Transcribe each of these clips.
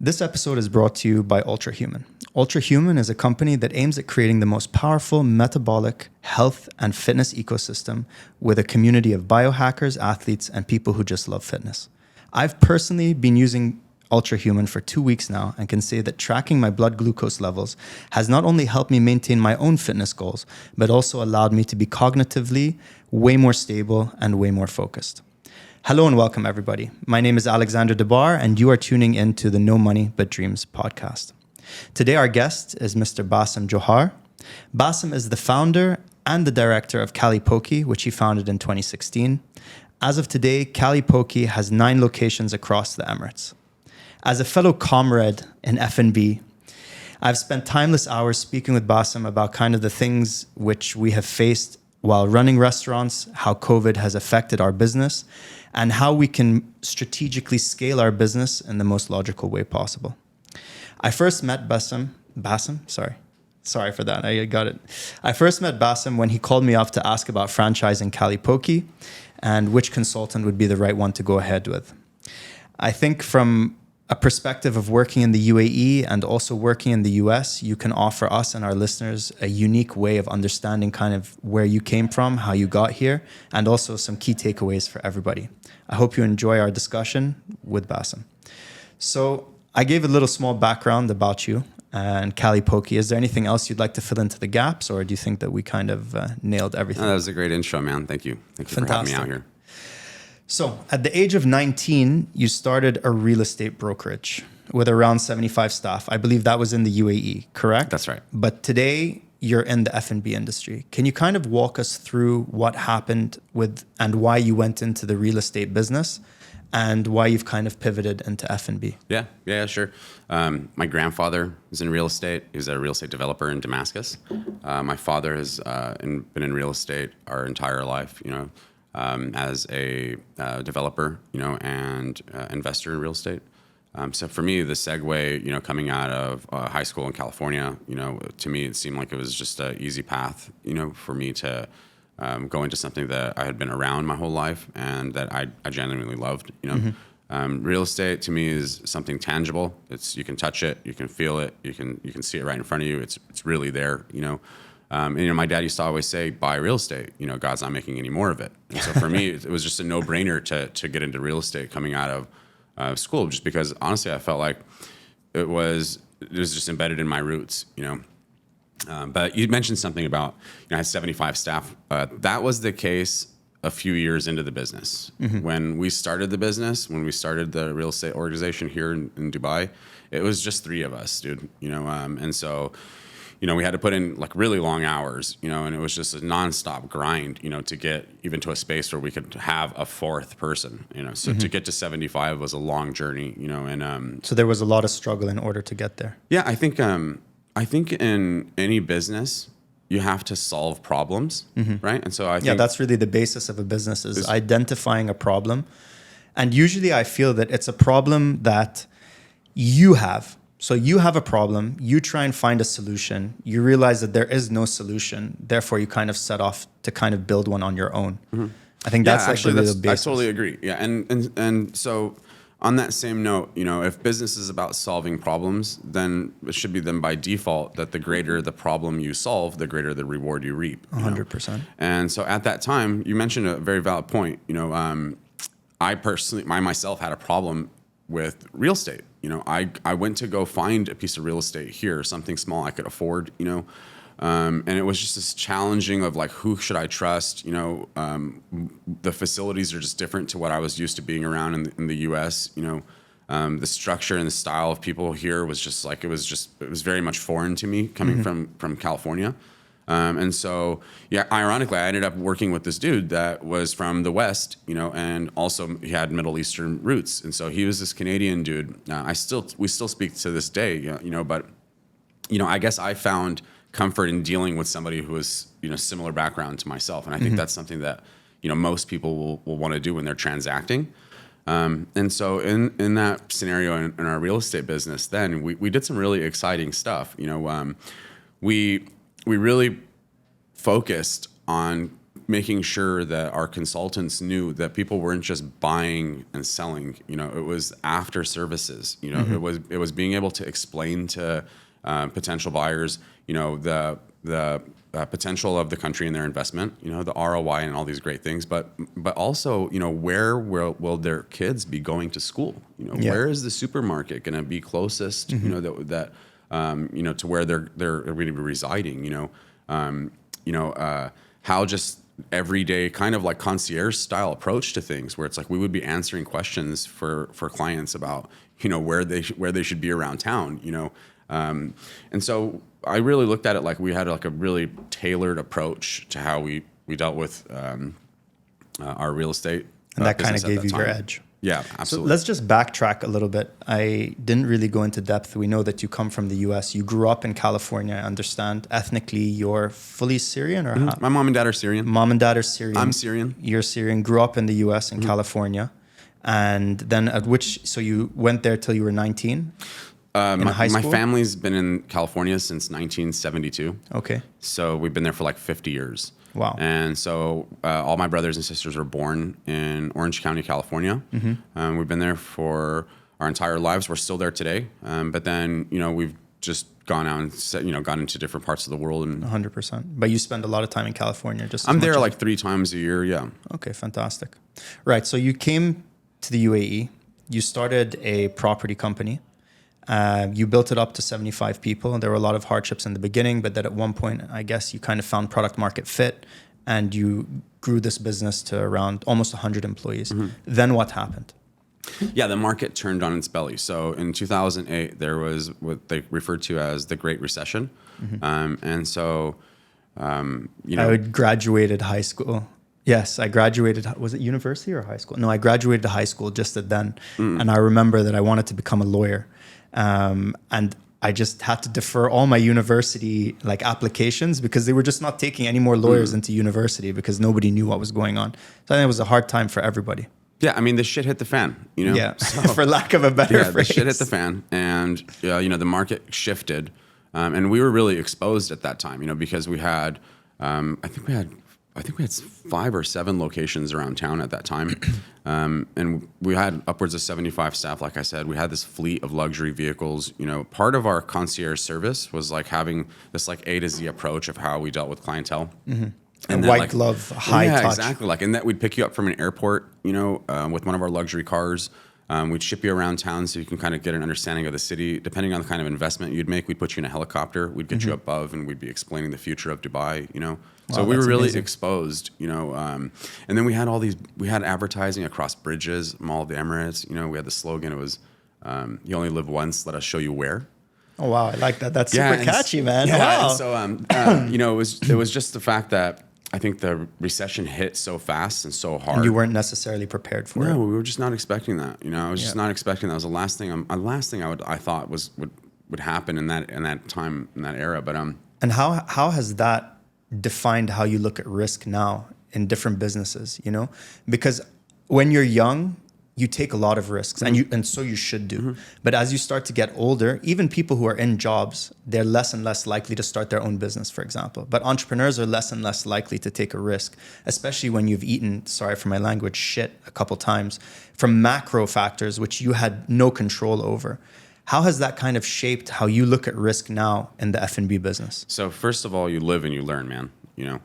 This episode is brought to you by Ultrahuman. Ultrahuman is a company that aims at creating the most powerful metabolic, health, and fitness ecosystem with a community of biohackers, athletes, and people who just love fitness. I've personally been using Ultrahuman for 2 weeks now and can say that tracking my blood glucose levels has not only helped me maintain my own fitness goals, but also allowed me to be cognitively way more stable and way more focused. Hello and welcome, everybody. My name is Alexander Debar, and you are tuning in to the No Money But Dreams podcast. Today, our guest is Mr. Bassem Johar. Bassem is the founder and the director of Cali Poke, which he founded in 2016. As of today, Cali Poke has 9 locations across the Emirates. As a fellow comrade in F&B, I've spent timeless hours speaking with Bassem about kind of the things which we have faced while running restaurants, how COVID has affected our business, and how we can strategically scale our business in the most logical way possible. I first met Bassem, sorry for that, I got it. I first met Bassem when he called me up to ask about franchising Cali Poke and which consultant would be the right one to go ahead with. I think from a perspective of working in the UAE and also working in the US, you can offer us and our listeners a unique way of understanding kind of where you came from, how you got here, and also some key takeaways for everybody. I hope you enjoy our discussion with Bassem. So I gave a little small background about you and Cali Poke. Is there anything else you'd like to fill into the gaps, or do you think that we kind of nailed everything? Oh, that was a great intro, man. Thank you. Thank you for having me out here. So at the age of 19, you started a real estate brokerage with around 75 staff. I believe that was in the UAE, correct? That's right. But today you're in the F&B industry. Can you kind of walk us through what happened with and why you went into the real estate business and why you've kind of pivoted into F&B? Yeah, sure. My grandfather was in real estate. He was a real estate developer in Damascus. My father has been in real estate our entire life, as a developer, and investor in real estate. So for me, the segue, coming out of high school in California, to me, it seemed like it was just an easy path, for me to go into something that I had been around my whole life and that I genuinely loved. Real estate to me is something tangible. You can touch it, you can feel it, you can see it right in front of you. It's really there. And my dad used to always say, buy real estate. God's not making any more of it. And so for me, it was just a no-brainer to get into real estate coming out of school, just because honestly, I felt like it was just embedded in my roots. But you mentioned something about I had 75 staff. That was the case a few years into the business. Mm-hmm. When we started the real estate organization here in Dubai, it was just 3 of us, dude. And so. We had to put in like really long hours, and it was just a nonstop grind, to get even to a space where we could have a 4th person, So to get to 75 was a long journey, and so there was a lot of struggle in order to get there. Yeah, I think in any business you have to solve problems, right? And so I think that's really the basis of a business is identifying a problem, and usually I feel that it's a problem that you have. So you have a problem, you try and find a solution, you realize that there is no solution, therefore you kind of set off to kind of build one on your own. Mm-hmm. I think that's actually the basis. I totally agree. Yeah, and so on that same note, if business is about solving problems, then it should be then by default that the greater the problem you solve, the greater the reward you reap. 100%. And so at that time, you mentioned a very valid point. I myself had a problem with real estate. I went to go find a piece of real estate here, something small I could afford, and it was just this challenging of like, who should I trust? The facilities are just different to what I was used to being around in the US. The structure and the style of people here was just like, it was very much foreign to me coming from California. And so, ironically, I ended up working with this dude that was from the West, and also he had Middle Eastern roots. And so he was this Canadian dude. We still speak to this day, but, I guess I found comfort in dealing with somebody who was, similar background to myself. And I think that's something that, most people will want to do when they're transacting. And so in that scenario in our real estate business, then we did some really exciting stuff. We really focused on making sure that our consultants knew that people weren't just buying and selling. You know, it was after services. You know, it was being able to explain to potential buyers, you know, the potential of the country and their investment, you know, the ROI and all these great things, but also, you know, where will their kids be going to school? You know, where is the supermarket going to be closest? You know, that you know, to where they're going to be residing. You know, how just everyday kind of like concierge style approach to things, where it's like we would be answering questions for clients about, you know, where they should be around town. You know, and so I really looked at it like we had like a really tailored approach to how we dealt with our real estate. And that kind of gave you your edge. Yeah, absolutely. So let's just backtrack a little bit. I didn't really go into depth. We know that you come from the US. You grew up in California, I understand. Ethnically, you're fully Syrian or how? My mom and dad are Syrian. Mom and dad are Syrian. I'm Syrian. You're Syrian. Grew up in the US in California. And then so you went there till you were 19? High school? My family's been in California since 1972. Okay. So we've been there for like 50 years. Wow. And so all my brothers and sisters were born in Orange County, California. We've been there for our entire lives. We're still there today. But then, you know, we've just gone out and, you know, gone into different parts of the world. And 100%. But you spend a lot of time in California. I'm there like 3 times a year. Yeah. Okay, fantastic. Right. So you came to the UAE. You started a property company. You built it up to 75 people. There were a lot of hardships in the beginning, but that at one point, I guess you kind of found product market fit and you grew this business to around almost 100 employees. Then what happened? Yeah, the market turned on its belly. So in 2008, there was what they referred to as the Great Recession. And so, you know. I graduated high school. Yes, I graduated. Was it university or high school? No, I graduated high school just at then. And I remember that I wanted to become a lawyer. And I just had to defer all my university like applications because they were just not taking any more lawyers into university because nobody knew what was going on. So I think it was a hard time for everybody. Yeah, I mean, the shit hit the fan, you know? Yeah, so, for lack of a better phrase. The shit hit the fan. And, you know, the market shifted. And we were really exposed at that time, you know, because we had, I think we had 5 or 7 locations around town at that time. And we had upwards of 75 staff. Like I said, we had this fleet of luxury vehicles. You know, part of our concierge service was like having this like A to Z approach of how we dealt with clientele. And white glove, high touch. Yeah, exactly. Like, and that we'd pick you up from an airport, you know, with one of our luxury cars. We'd ship you around town so you can kind of get an understanding of the city. Depending on the kind of investment you'd make, we'd put you in a helicopter. We'd get you above, and we'd be explaining the future of Dubai. You know, so we were really exposed. You know, and then we had we had advertising across bridges, Mall of the Emirates. You know, we had the slogan. It was, "You only live once. Let us show you where." Oh wow, I like that. That's super catchy, man. Yeah. Wow. So, you know, it was just the fact that I think the recession hit so fast and so hard. And you weren't necessarily prepared for it. No, we were just not expecting that. You know, I was just not expecting that. It was the last thing. I thought would happen in that time, in that era. But And how has that defined how you look at risk now in different businesses? You know, because when you're young, you take a lot of risks, and so you should do. But as you start to get older, even people who are in jobs, they're less and less likely to start their own business, for example. But entrepreneurs are less and less likely to take a risk, especially when you've eaten, sorry for my language, shit a couple times from macro factors which you had no control over. How has that kind of shaped how you look at risk now in the F&B business? So first of all, you live and you learn, man. You know,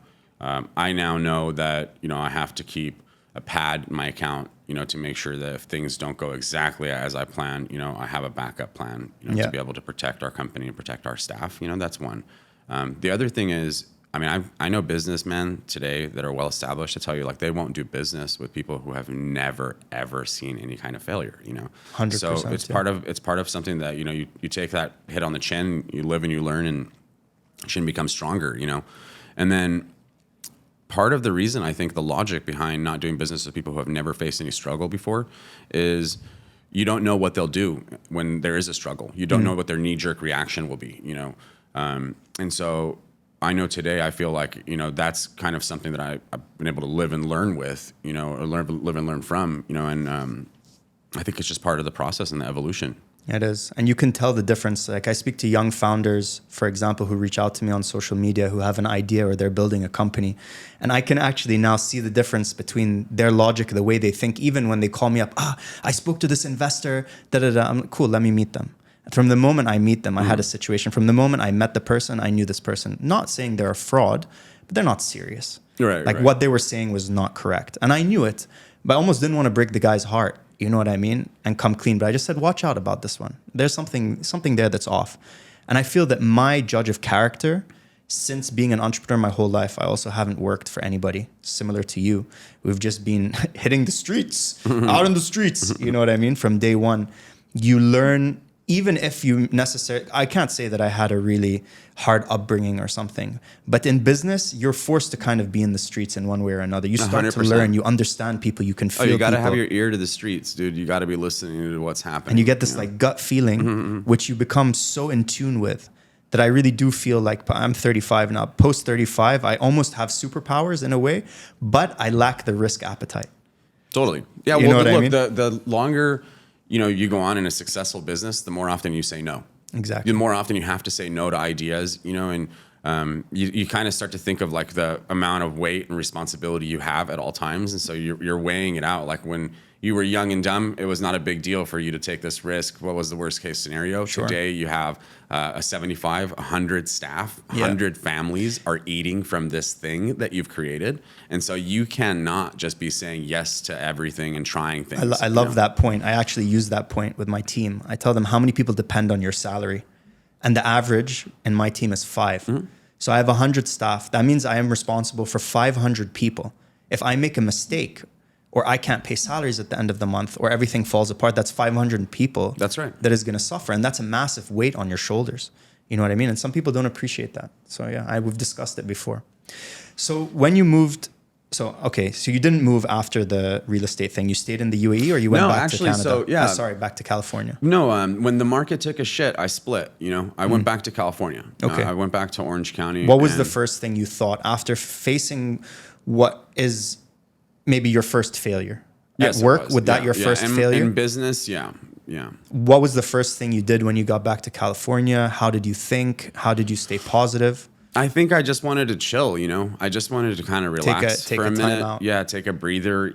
I now know that, you know, I have to keep a pad in my account, you know, to make sure that if things don't go exactly as I plan, you know, I have a backup plan, you know, to be able to protect our company and protect our staff. You know, that's one. The other thing is, I mean, I know businessmen today that are well established to tell you, like, they won't do business with people who have never, ever seen any kind of failure, you know? 100%. So it's part of something that, you know, you take that hit on the chin, you live and you learn, and you should become stronger, you know? And then part of the reason, I think, the logic behind not doing business with people who have never faced any struggle before is you don't know what they'll do when there is a struggle. You don't know what their knee-jerk reaction will be, you know? And so I know today, I feel like, you know, that's kind of something that I've been able to live and learn with, you know, or live and learn from, you know, and I think it's just part of the process and the evolution. It is. And you can tell the difference. Like I speak to young founders, for example, who reach out to me on social media who have an idea or they're building a company. And I can actually now see the difference between their logic, the way they think, even when they call me up, I spoke to this investor, I'm like, cool, let me meet them. From the moment I meet them, I had a situation. From the moment I met the person, I knew this person. Not saying they're a fraud, but they're not serious. Right. What they were saying was not correct. And I knew it, but I almost didn't want to break the guy's heart. You know what I mean? And come clean. But I just said, watch out about this one. There's something there that's off. And I feel that my judge of character, since being an entrepreneur my whole life, I also haven't worked for anybody similar to you. We've just been hitting the streets, out in the streets. You know what I mean? From day one, you learn, even if you necessarily, I can't say that I had a really hard upbringing or something, but in business, you're forced to kind of be in the streets in one way or another. You start 100%. To learn, you understand people, you can feel you got to people. have your ear to the streets, dude. You got to be listening to what's happening. And you get this like gut feeling, which you become so in tune with that I really do feel like I'm 35 now. Post 35, I almost have superpowers in a way, but I lack the risk appetite. Totally. Yeah, you know what I mean? The longer you go on in a successful business, the more often you say no. Exactly. The more often you have to say no to ideas, and you kind of start to think of like the amount of weight and responsibility you have at all times. And so you're weighing it out. Like when you were young and dumb, it was not a big deal for you to take this risk. What was the worst case scenario? Sure. Today you have a 75, 100 staff, 100 families are eating from this thing that you've created. And so you cannot just be saying yes to everything and trying things. I love that point. I actually use that point with my team. I tell them how many people depend on your salary. And the average in my team is 5. So I have 100 staff. That means I am responsible for 500 people. If I make a mistake or I can't pay salaries at the end of the month or everything falls apart, that's 500 people. That's right. That is going to suffer. And that's a massive weight on your shoulders. You know what I mean? And some people don't appreciate that. So yeah, we've discussed it before. So when you moved, so you didn't move after the real estate thing. You stayed in the UAE or you went back to Canada? Back to California. No, when the market took a shit, I split, I went back to California. Okay. I went back to Orange County. What was the first thing you thought after facing what is maybe your first failure? Yes, at work? Was that your first failure? In business, yeah. What was the first thing you did when you got back to California? How did you think? How did you stay positive? I think I just wanted to chill, I just wanted to kind of relax take for a minute. Time out. Yeah, take a breather,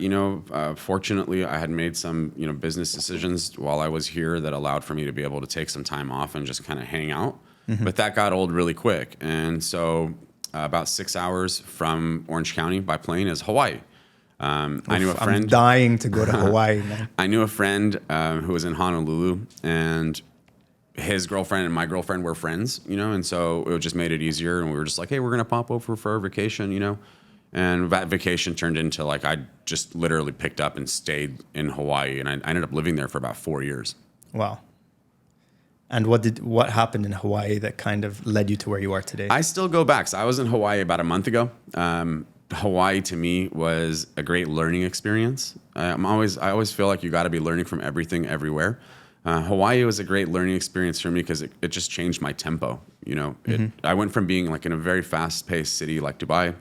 Fortunately, I had made some, business decisions while I was here that allowed for me to be able to take some time off and just kind of hang out. But that got old really quick. And so about 6 hours from Orange County by plane is Hawaii. I knew a friend. I'm dying to go to Hawaii, man. I knew a friend who was in Honolulu, and his girlfriend and my girlfriend were friends, and so it just made it easier. And we were just like, hey, we're going to pop over for our vacation, and that vacation turned into like, I just literally picked up and stayed in Hawaii, and I ended up living there for about 4 years. Wow. And what happened in Hawaii that kind of led you to where you are today? I still go back. So I was in Hawaii about a month ago. Hawaii to me was a great learning experience. I always feel like you got to be learning from everything, everywhere. Hawaii was a great learning experience for me because it just changed my tempo. I went from being like in a very fast-paced city like Dubai,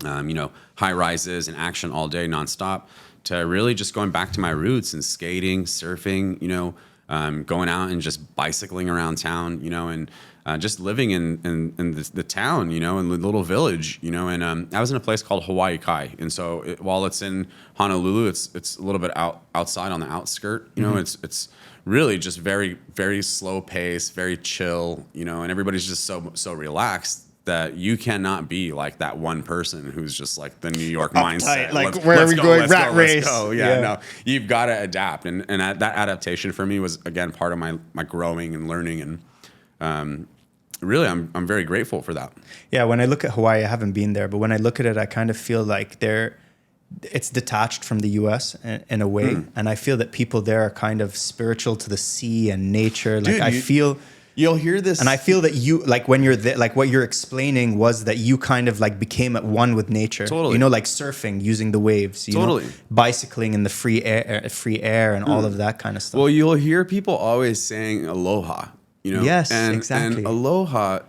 high rises and action all day, nonstop, to really just going back to my roots and skating, surfing, going out and just bicycling around town, and just living in the town, in the little village, and I was in a place called Hawaii Kai. And so while it's in Honolulu, it's a little bit outside on the outskirt, it's really just very, very slow pace, very chill, and everybody's just so relaxed that you cannot be like that one person who's just like the New York mindset. Like, where are we going? Rat race. Let's go. Yeah, no, you've got to adapt. And that adaptation for me was, again, part of my growing and learning. And really, I'm very grateful for that. Yeah, when I look at Hawaii, I haven't been there, but when I look at it, I kind of feel like it's detached from the US in a way. And I feel that people there are kind of spiritual to the sea and nature. Like, you'll hear this. And I feel that you, like when you're there, like what you're explaining was that you kind of like became at one with nature. Totally. Like surfing, using the waves. Totally. Bicycling in the free air and all of that kind of stuff. Well, you'll hear people always saying aloha, Yes, and exactly. And aloha,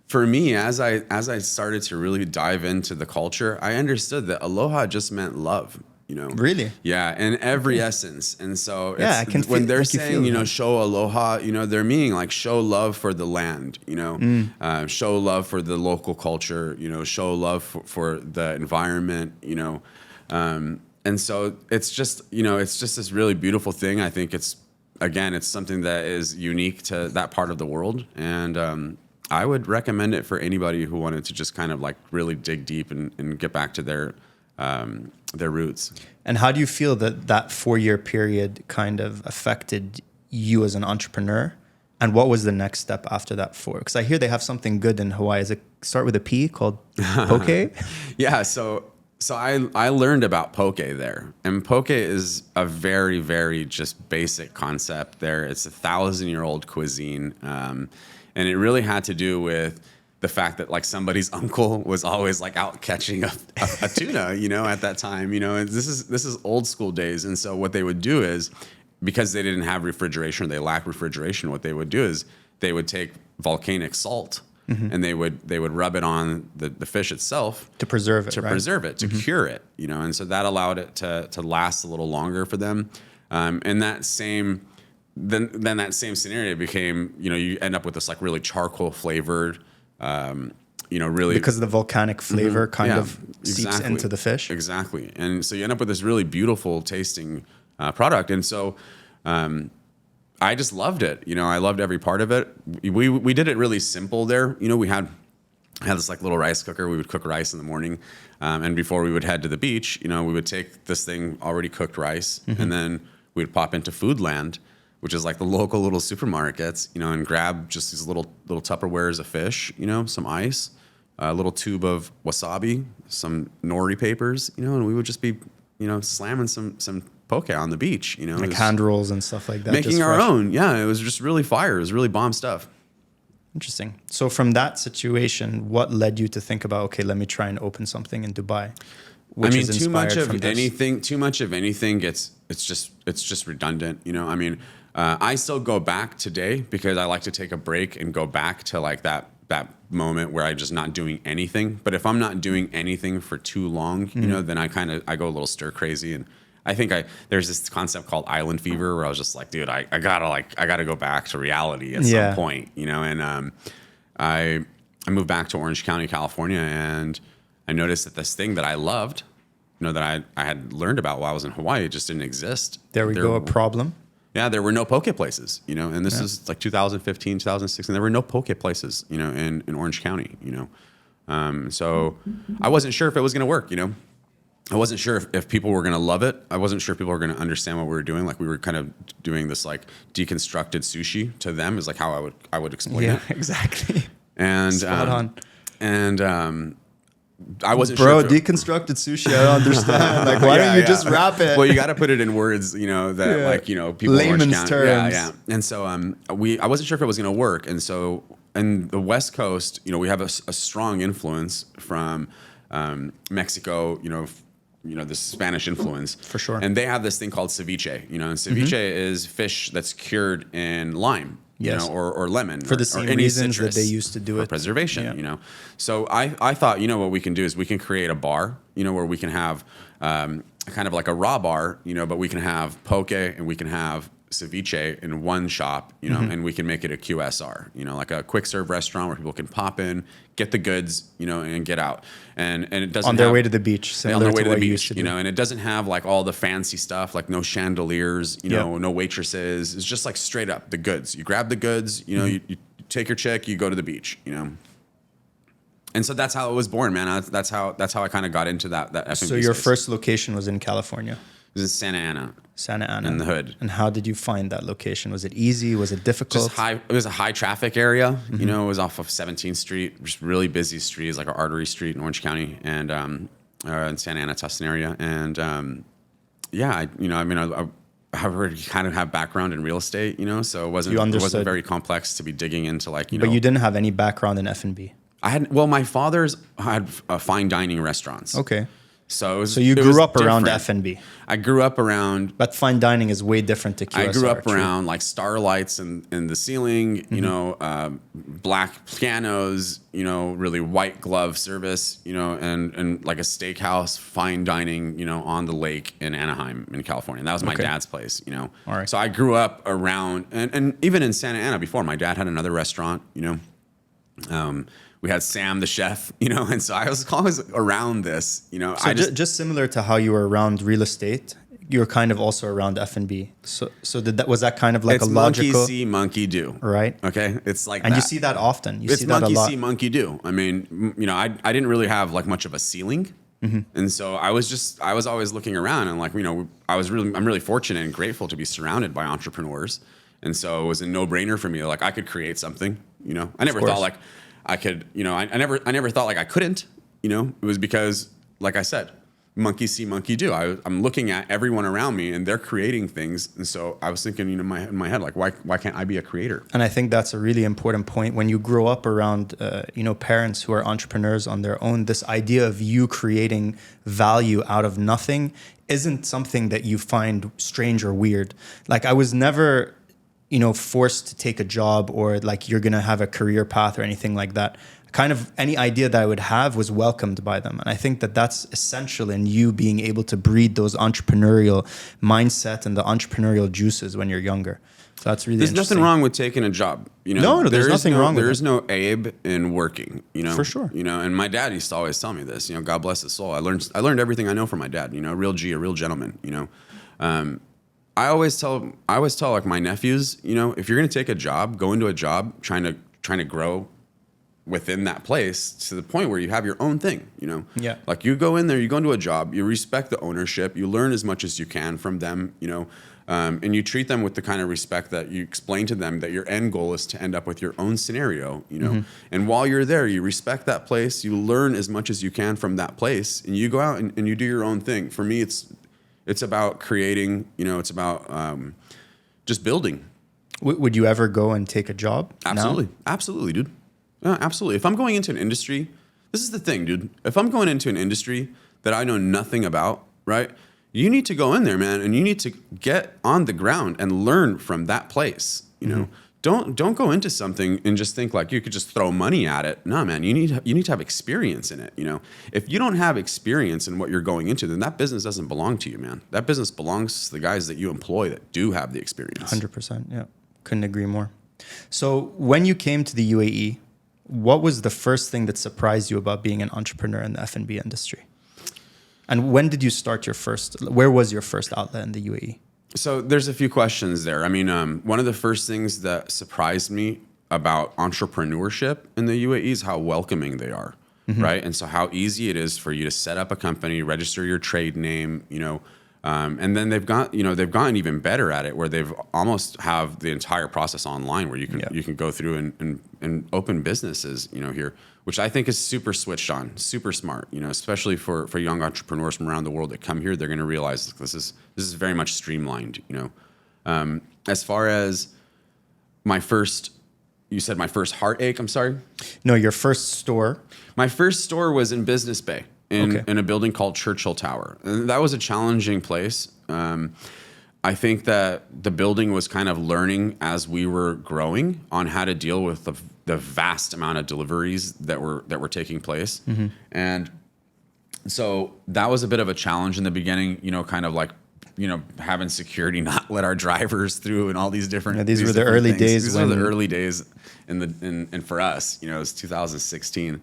for me, as I started to really dive into the culture, I understood that aloha just meant love. you know? Really? Yeah, in every essence. And so Yeah, I can when feel- they're like you saying, feel you know, that. show aloha, you know, they're meaning like show love for the land, you know, show love for the local culture, you know, show love for the environment, you know. And so it's just, you know, it's just this really beautiful thing. I think it's, again, it's something that is unique to that part of the world. And I would recommend it for anybody who wanted to just kind of like really dig deep and get back to their roots. And how do you feel that that 4-year period kind of affected you as an entrepreneur? And what was the next step after that for? Because I hear they have something good in Hawaii. Is it start with a P called Poke? Yeah, so I learned about poke there, and poke is a very, very just basic concept there. It's 1,000-year-old cuisine, and it really had to do with the fact that like somebody's uncle was always like out catching a tuna, you know, at that time, you know. And this is old school days, and so what they would do is, because they didn't have refrigeration, they lacked refrigeration. What they would do is they would take volcanic salt. Mm-hmm. And they would rub it on the fish itself to preserve it, to cure it, you know, and so that allowed it to last a little longer for them. And that same then that same scenario became, you know, you end up with this like really charcoal flavored, you know, really because the volcanic flavor kind of seeps into the fish. Exactly, and so you end up with this really beautiful tasting product, and so. I just loved it. You know, I loved every part of it. We did it really simple there. You know, we had this like little rice cooker. We would cook rice in the morning. And before we would head to the beach, you know, we would take this thing, already cooked rice, and then we'd pop into Foodland, which is like the local little supermarkets, you know, and grab just these little Tupperwares of fish, you know, some ice, a little tube of wasabi, some nori papers, you know, and we would just be, you know, slamming some poke on the beach, you know, like hand rolls and stuff like that. Making our own. Yeah, it was just really fire. It was really bomb stuff. Interesting. So from that situation, what led you to think about, okay, let me try and open something in Dubai? I mean, too much of anything gets, it's just redundant, you know. I mean, I still go back today because I like to take a break and go back to like that moment where I'm just not doing anything. But if I'm not doing anything for too long, you know, then I go a little stir crazy. And I think there's this concept called island fever where I was just like, dude, I gotta go back to reality at some point, you know. And I moved back to Orange County, California, and I noticed that this thing that I loved, you know, that I had learned about while I was in Hawaii, it just didn't exist. There we go, a problem. Yeah, there were no poke places, you know, and this is like 2015, 2016. There were no poke places, you know, in Orange County, you know. So I wasn't sure if it was going to work, you know. I wasn't sure if people were going to love it. I wasn't sure if people were going to understand what we were doing. Like we were kind of doing this like deconstructed sushi to them is like how I would explain it. Yeah, exactly. And spot on. And I wasn't sure. Bro, deconstructed sushi. I don't understand. Like, why don't you just wrap it? Well, you got to put it in words, you know, that like, you know, people layman's terms. Yeah. And so I wasn't sure if it was going to work. And so in the West Coast, you know, we have a strong influence from Mexico, you know, the Spanish influence. For sure. And they have this thing called ceviche, you know, and ceviche is fish that's cured in lime, you know, or lemon. For the same reasons that they used to do it. Preservation, you know. So I thought, you know, what we can do is we can create a bar, you know, where we can have kind of like a raw bar, you know, but we can have poke and we can have ceviche in one shop, you know, and we can make it a QSR, you know, like a quick serve restaurant where people can pop in, get the goods, you know, and get out. And it doesn't on their way to the beach, on their way to the beach, you know, and it doesn't have like all the fancy stuff, like no chandeliers, you know, no waitresses. It's just like straight up the goods. You grab the goods, you know, you take your chick, you go to the beach, you know. And so that's how it was born, man. That's how I kind of got into that F&B So your space. first location was in California? It was in Santa Ana. Santa Ana. In the hood. And how did you find that location? Was it easy? Was it difficult? Just high. It was a high traffic area. You know, it was off of 17th Street, just really busy street. It's like an artery street in Orange County and in Santa Ana, Tustin area. And I already kind of have background in real estate, you know, so it wasn't very complex to be digging into like, you know. But you didn't have any background in F&B. My father's had fine dining restaurants. Okay. So you grew up around F&B. I grew up around. But fine dining is way different to QSR. I grew up around like starlights in the ceiling, you know, black pianos, really white glove service, and like a steakhouse, fine dining, on the lake in Anaheim in California. And that was my dad's place, All right. So I grew up around, and even in Santa Ana before, my dad had another restaurant, we had Sam the chef, and so I was always around this, So just similar to how you were around real estate, you're kind of also around F&B. So was that kind of like it's a logical? Monkey see, monkey do. Right. Okay. It's like And that. you see that often. You It's see that a monkey lot. see, monkey do. I mean, I didn't really have like much of a ceiling. And so I was always looking around and like, I'm really fortunate and grateful to be surrounded by entrepreneurs. And so it was a no-brainer for me. Like I could create something, I never thought like I could, I never thought like I couldn't, it was because, like I said, monkey see, monkey do. I'm looking at everyone around me and they're creating things. And so I was thinking, in my head, like, why can't I be a creator? And I think that's a really important point. When you grow up around, parents who are entrepreneurs on their own, this idea of you creating value out of nothing isn't something that you find strange or weird. Like I was never, forced to take a job or like you're going to have a career path or anything like that. Kind of any idea that I would have was welcomed by them. And I think that that's essential in you being able to breed those entrepreneurial mindset and the entrepreneurial juices when you're younger. So that's really There's nothing wrong with taking a job. No, there's nothing wrong with it. There is no Abe in working, For sure. And my dad used to always tell me this, God bless his soul. I learned everything I know from my dad, a real G, a real gentleman, I always tell like my nephews, if you're going to take a job, go into a job trying to grow within that place to the point where you have your own thing, Yeah. Like you go in there, you go into a job, you respect the ownership, you learn as much as you can from them, and you treat them with the kind of respect that you explain to them that your end goal is to end up with your own scenario, And while you're there, you respect that place, you learn as much as you can from that place, and you go out and you do your own thing. For me, it's about creating, it's about just building. Would you ever go and take a job? Absolutely. Now? Absolutely, dude. Absolutely. If I'm going into an industry, this is the thing, dude. If I'm going into an industry that I know nothing about, right? You need to go in there, man, and you need to get on the ground and learn from that place. Don't go into something and just think like you could just throw money at it. No, man, you need to have experience in it. If you don't have experience in what you're going into, then that business doesn't belong to you, man. That business belongs to the guys that you employ that do have the experience. 100%. Yeah, couldn't agree more. So when you came to the UAE, what was the first thing that surprised you about being an entrepreneur in the F&B industry? And when did you start where was your first outlet in the UAE? So there's a few questions there. I mean, one of the first things that surprised me about entrepreneurship in the UAE is how welcoming they are, right? And so how easy it is for you to set up a company, register your trade name, and then they've gotten even better at it, where they've almost have the entire process online, where you can go through and open businesses, here, which I think is super switched on, super smart, especially for young entrepreneurs from around the world that come here. They're going to realize this is very much streamlined, As far as you said my first heartache. I'm sorry. No, your first store. My first store was in Business Bay. In a building called Churchill Tower. And that was a challenging place. I think that the building was kind of learning as we were growing on how to deal with the vast amount of deliveries that were taking place. And so that was a bit of a challenge in the beginning, kind of like, having security not let our drivers through and all these different. Yeah, these were the early days. These were the early days and for us, it was 2016.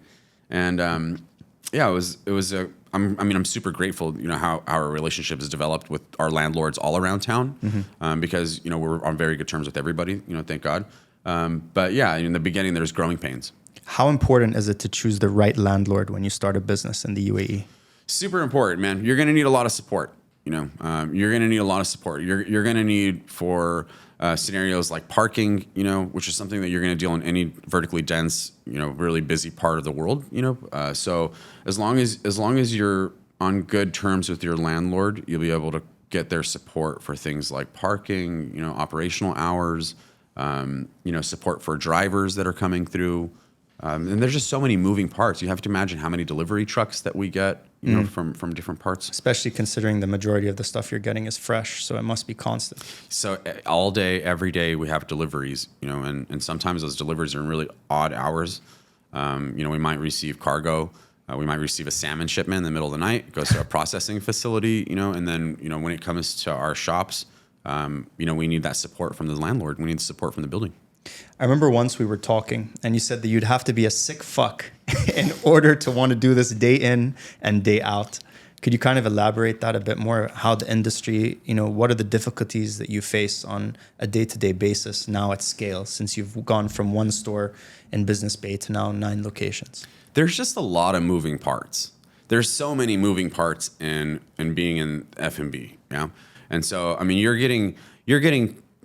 And yeah, I'm super grateful, how our relationship has developed with our landlords all around town, because, we're on very good terms with everybody, thank God. But yeah, in the beginning, there's growing pains. How important is it to choose the right landlord when you start a business in the UAE? Super important, man. You're going to need a lot of support. You're going to need a lot of support. You're going to need for scenarios like parking, which is something that you're going to deal in any vertically dense, really busy part of the world, So as long as you're on good terms with your landlord, you'll be able to get their support for things like parking, operational hours, support for drivers that are coming through, And there's just so many moving parts. You have to imagine how many delivery trucks that we get, you know, from different parts. Especially considering the majority of the stuff you're getting is fresh, so it must be constant. So all day, every day, we have deliveries, you know, and sometimes those deliveries are in really odd hours. You know, we might receive cargo. We might receive a salmon shipment in the middle of the night. It goes to a processing facility, you know, and then, you know, when it comes to our shops, you know, we need that support from the landlord. We need support from the building. I remember once we were talking and you said that you'd have to be a sick fuck in order to want to do this day in and day out. Could you kind of elaborate that a bit more? How the industry, you know, what are the difficulties that you face on a day-to-day basis now at scale, since you've gone from one store in Business Bay to now 9 locations? There's just a lot of moving parts. There's so many moving parts in being in F&B, yeah. And so, I mean, you're getting,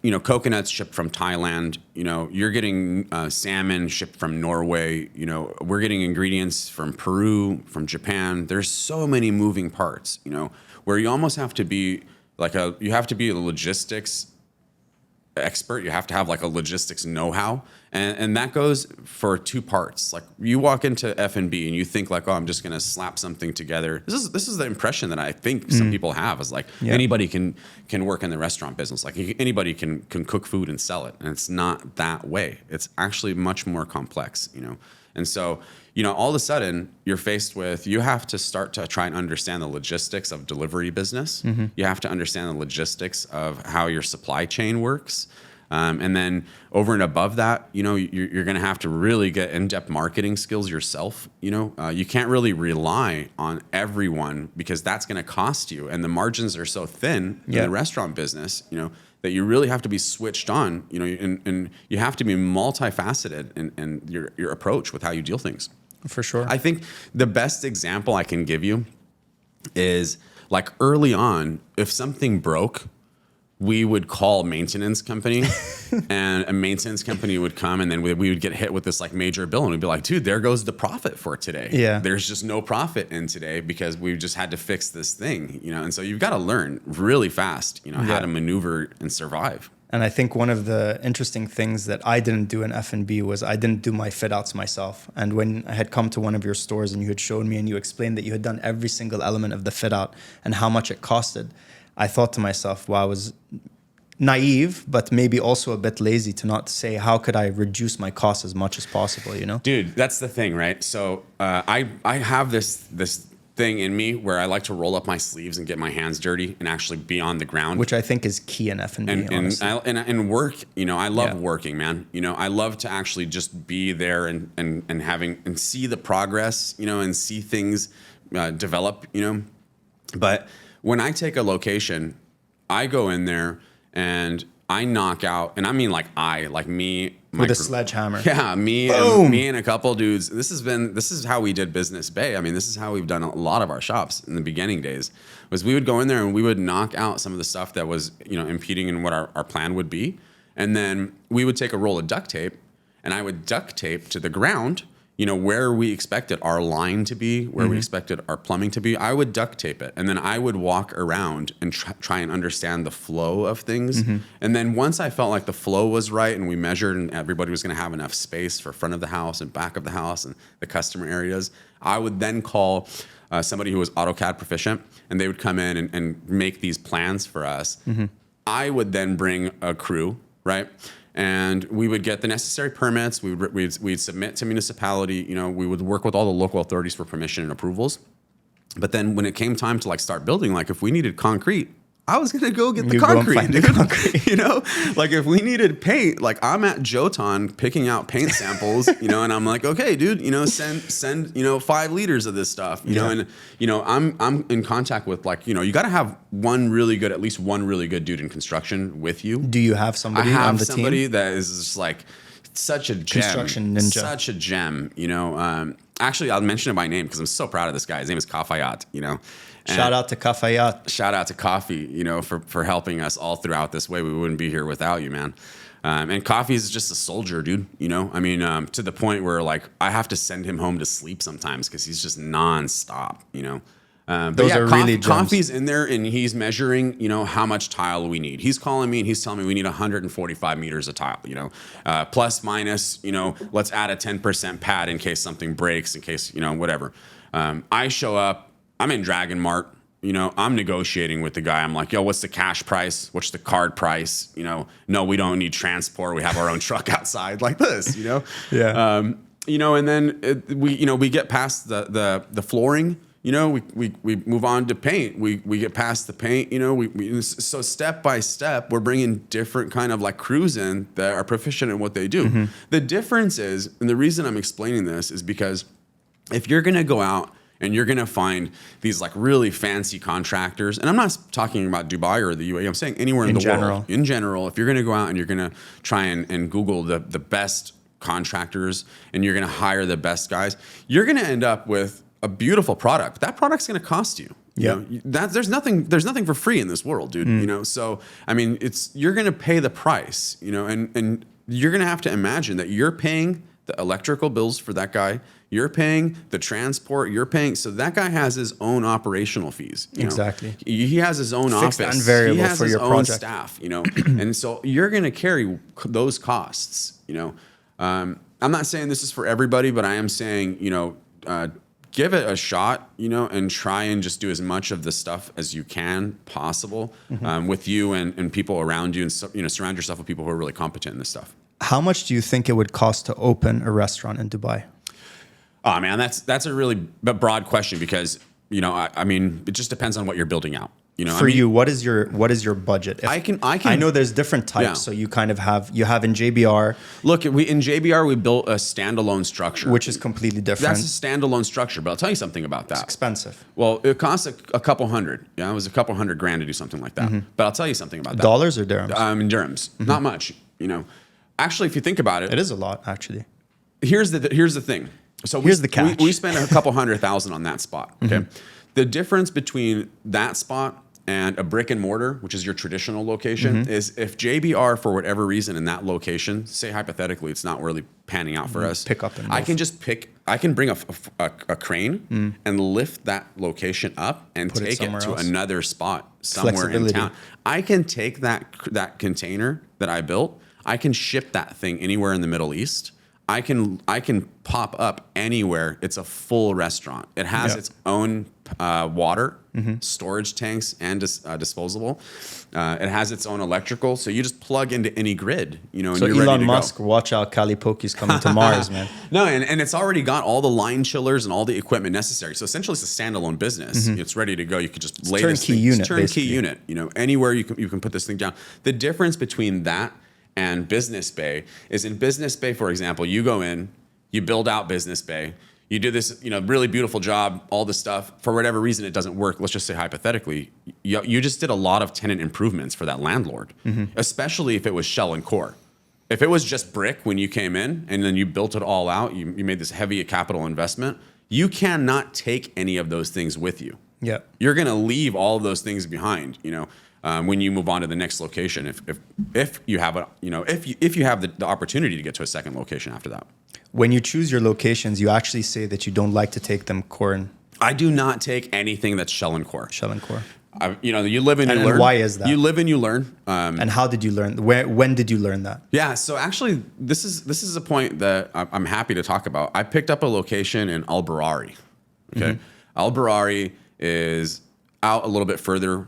you know, coconuts shipped from Thailand. You know, you're getting salmon shipped from Norway. You know, we're getting ingredients from Peru, from Japan. There's so many moving parts. You know, where you almost have to be you have to be a logistics expert. You have to have like a logistics know-how, and that goes for 2 parts. Like you walk into F&B and you think like, oh, I'm just gonna slap something together. This is the impression that I think some people have, is like anybody can work in the restaurant business. Like anybody can cook food and sell it, and it's not that way. It's actually much more complex, you know. And so, you know, all of a sudden you're faced with, you have to start to try and understand the logistics of delivery business. You have to understand the logistics of how your supply chain works. And then over and above that, you know, you're going to have to really get in-depth marketing skills yourself. You know, you can't really rely on everyone, because that's going to cost you. And the margins are so thin in the restaurant business, you know, that you really have to be switched on, you know, and you have to be multifaceted in your approach with how you deal things. For sure. I think the best example I can give you is like early on, if something broke, we would call maintenance company and a maintenance company would come, and then we would get hit with this like major bill, and we'd be like, dude, there goes the profit for today. Yeah. There's just no profit in today because we've just had to fix this thing, you know? And so you've got to learn really fast, you know, how to maneuver and survive. And I think one of the interesting things that I didn't do in F&B was I didn't do my fit outs myself. And when I had come to one of your stores and you had shown me and you explained that you had done every single element of the fit out and how much it costed, I thought to myself, wow, I was naive, but maybe also a bit lazy to not say, how could I reduce my costs as much as possible, you know? Dude, that's the thing, right? So I have this thing in me where I like to roll up my sleeves and get my hands dirty and actually be on the ground, which I think is key in F&B. And work, you know, I love working, man. You know, I love to actually just be there and having and see the progress, you know, and see things develop, you know. But when I take a location, I go in there and I knock out, and I mean like me with a sledgehammer. Yeah, me and a couple dudes. This is how we did Business Bay. I mean, this is how we've done a lot of our shops in the beginning days. Was we would go in there and we would knock out some of the stuff that was, you know, impeding in what our plan would be, and then we would take a roll of duct tape, and I would duct tape to the ground, you know, where we expected our line to be, where we expected our plumbing to be. I would duct tape it, and then I would walk around and try and understand the flow of things. And then once I felt like the flow was right and we measured and everybody was going to have enough space for front of the house and back of the house and the customer areas, I would then call somebody who was AutoCAD proficient, and they would come in and make these plans for us. I would then bring a crew, right? And we would get the necessary permits. We'd submit to municipality. You know, we would work with all the local authorities for permission and approvals. But then when it came time to like start building, like if we needed concrete, I was gonna go get the concrete. You know, like if we needed paint, like I'm at Jotan picking out paint samples, you know, and I'm like, okay, dude, you know, send, you know, 5 liters of this stuff, you know, and you know, I'm in contact with like, you know, you got to have at least one really good dude in construction with you. Do you have somebody on the team? That is just like such a gem, construction ninja, such a gem, you know. Actually, I'll mention it by name because I'm so proud of this guy. His name is Kafayat, you know. Shout out to Kafayat. Shout out to Coffee, you know, for helping us all throughout this way. We wouldn't be here without you, man. And Coffee is just a soldier, dude. You know, I mean, to the point where like I have to send him home to sleep sometimes because he's just nonstop, you know. But Those are really gems. coffee's in there, and he's measuring, how much tile we need. He's calling me and he's telling me we need 145 meters of tile, plus minus, let's add a 10% pad in case something breaks, in case, whatever. I show up, I'm in Dragon Mart, I'm negotiating with the guy. I'm like, yo, what's the cash price? What's the card price? No, we don't need transport. We have our own truck outside like this, Yeah. And then we get past the flooring. We move on to paint. We get past the paint. So step by step, we're bringing different kind of like crews in that are proficient in what they do. Mm-hmm. The difference is, and the reason I'm explaining this is because if you're going to go out and you're going to find these like really fancy contractors, and I'm not talking about Dubai or the UAE, I'm saying anywhere in the world. In general, if you're going to go out and you're going to try and Google the best contractors and you're going to hire the best guys, you're going to end up with a beautiful product. That product's going to cost you. Yeah. There's nothing for free in this world, dude. So I mean, you're going to pay the price, and you're going to have to imagine that you're paying the electrical bills for that guy. You're paying the transport. You're paying. So that guy has his own operational fees. Exactly. He has his own Fixed office. and variable he has for his your own project. staff. And so you're going to carry those costs. I'm not saying this is for everybody, but I am saying, give it a shot, and try and just do as much of the stuff as you can possible with you and people around you, and surround yourself with people who are really competent in this stuff. How much do you think it would cost to open a restaurant in Dubai? Oh man, that's a really broad question because I mean it just depends on what you're building out. You, what is your budget? I know there's different types, Yeah. so you kind of have in JBR. Look, in JBR we built a standalone structure, Which is completely different. That's a standalone structure, but I'll tell you something about that. It's expensive. Well, it costs a couple hundred. Yeah, it was a couple $100,000 to do something like that. But I'll tell you something about that. Dollars or dirhams? In dirhams, not much. Actually, if you think about it, It is a lot, actually. here's the thing. So Here's the catch. We spent a couple $100,000 on that spot. Okay, the difference between that spot and a brick and mortar, which is your traditional location, is if JBR for whatever reason in that location, say hypothetically, it's not really panning out for us. Pick up and I move. can just I can bring a crane and lift that location up and Put it take it somewhere to else. another spot somewhere in Flexibility. town. I can take that container that I built. I can ship that thing anywhere in the Middle East. I can pop up anywhere. It's a full restaurant. It has its own water, storage tanks, and disposable. It has its own electrical. So you just plug into any grid, and So you're ready Elon to Musk, go. watch out, Cali Poke is coming to Mars, man. No, and it's already got all the line chillers and all the equipment necessary. So essentially, it's a standalone business. It's ready to go. You could just lay this turnkey thing. unit, It's turnkey basically. unit. Anywhere you can put this thing down. The difference between that and Business Bay is in Business Bay, for example, you go in, you build out Business Bay, you do this, really beautiful job, all this stuff. For whatever reason, it doesn't work. Let's just say hypothetically, you just did a lot of tenant improvements for that landlord, especially if it was shell and core. If it was just brick when you came in and then you built it all out, you made this heavy capital investment, you cannot take any of those things with you. Yeah. You're going to leave all of those things behind, when you move on to the next location. If you have if you have the opportunity to get to a second location after that. When you choose your locations, you actually say that you don't like to take them core and I do not take anything that's shell and core. shell and core. You live and you And learn. why is that? You live and you learn. And how did you learn? When did you learn that? Yeah, so actually, this is a point that I'm happy to talk about. I picked up a location in Al Barari. Okay, Al Barari is out a little bit further.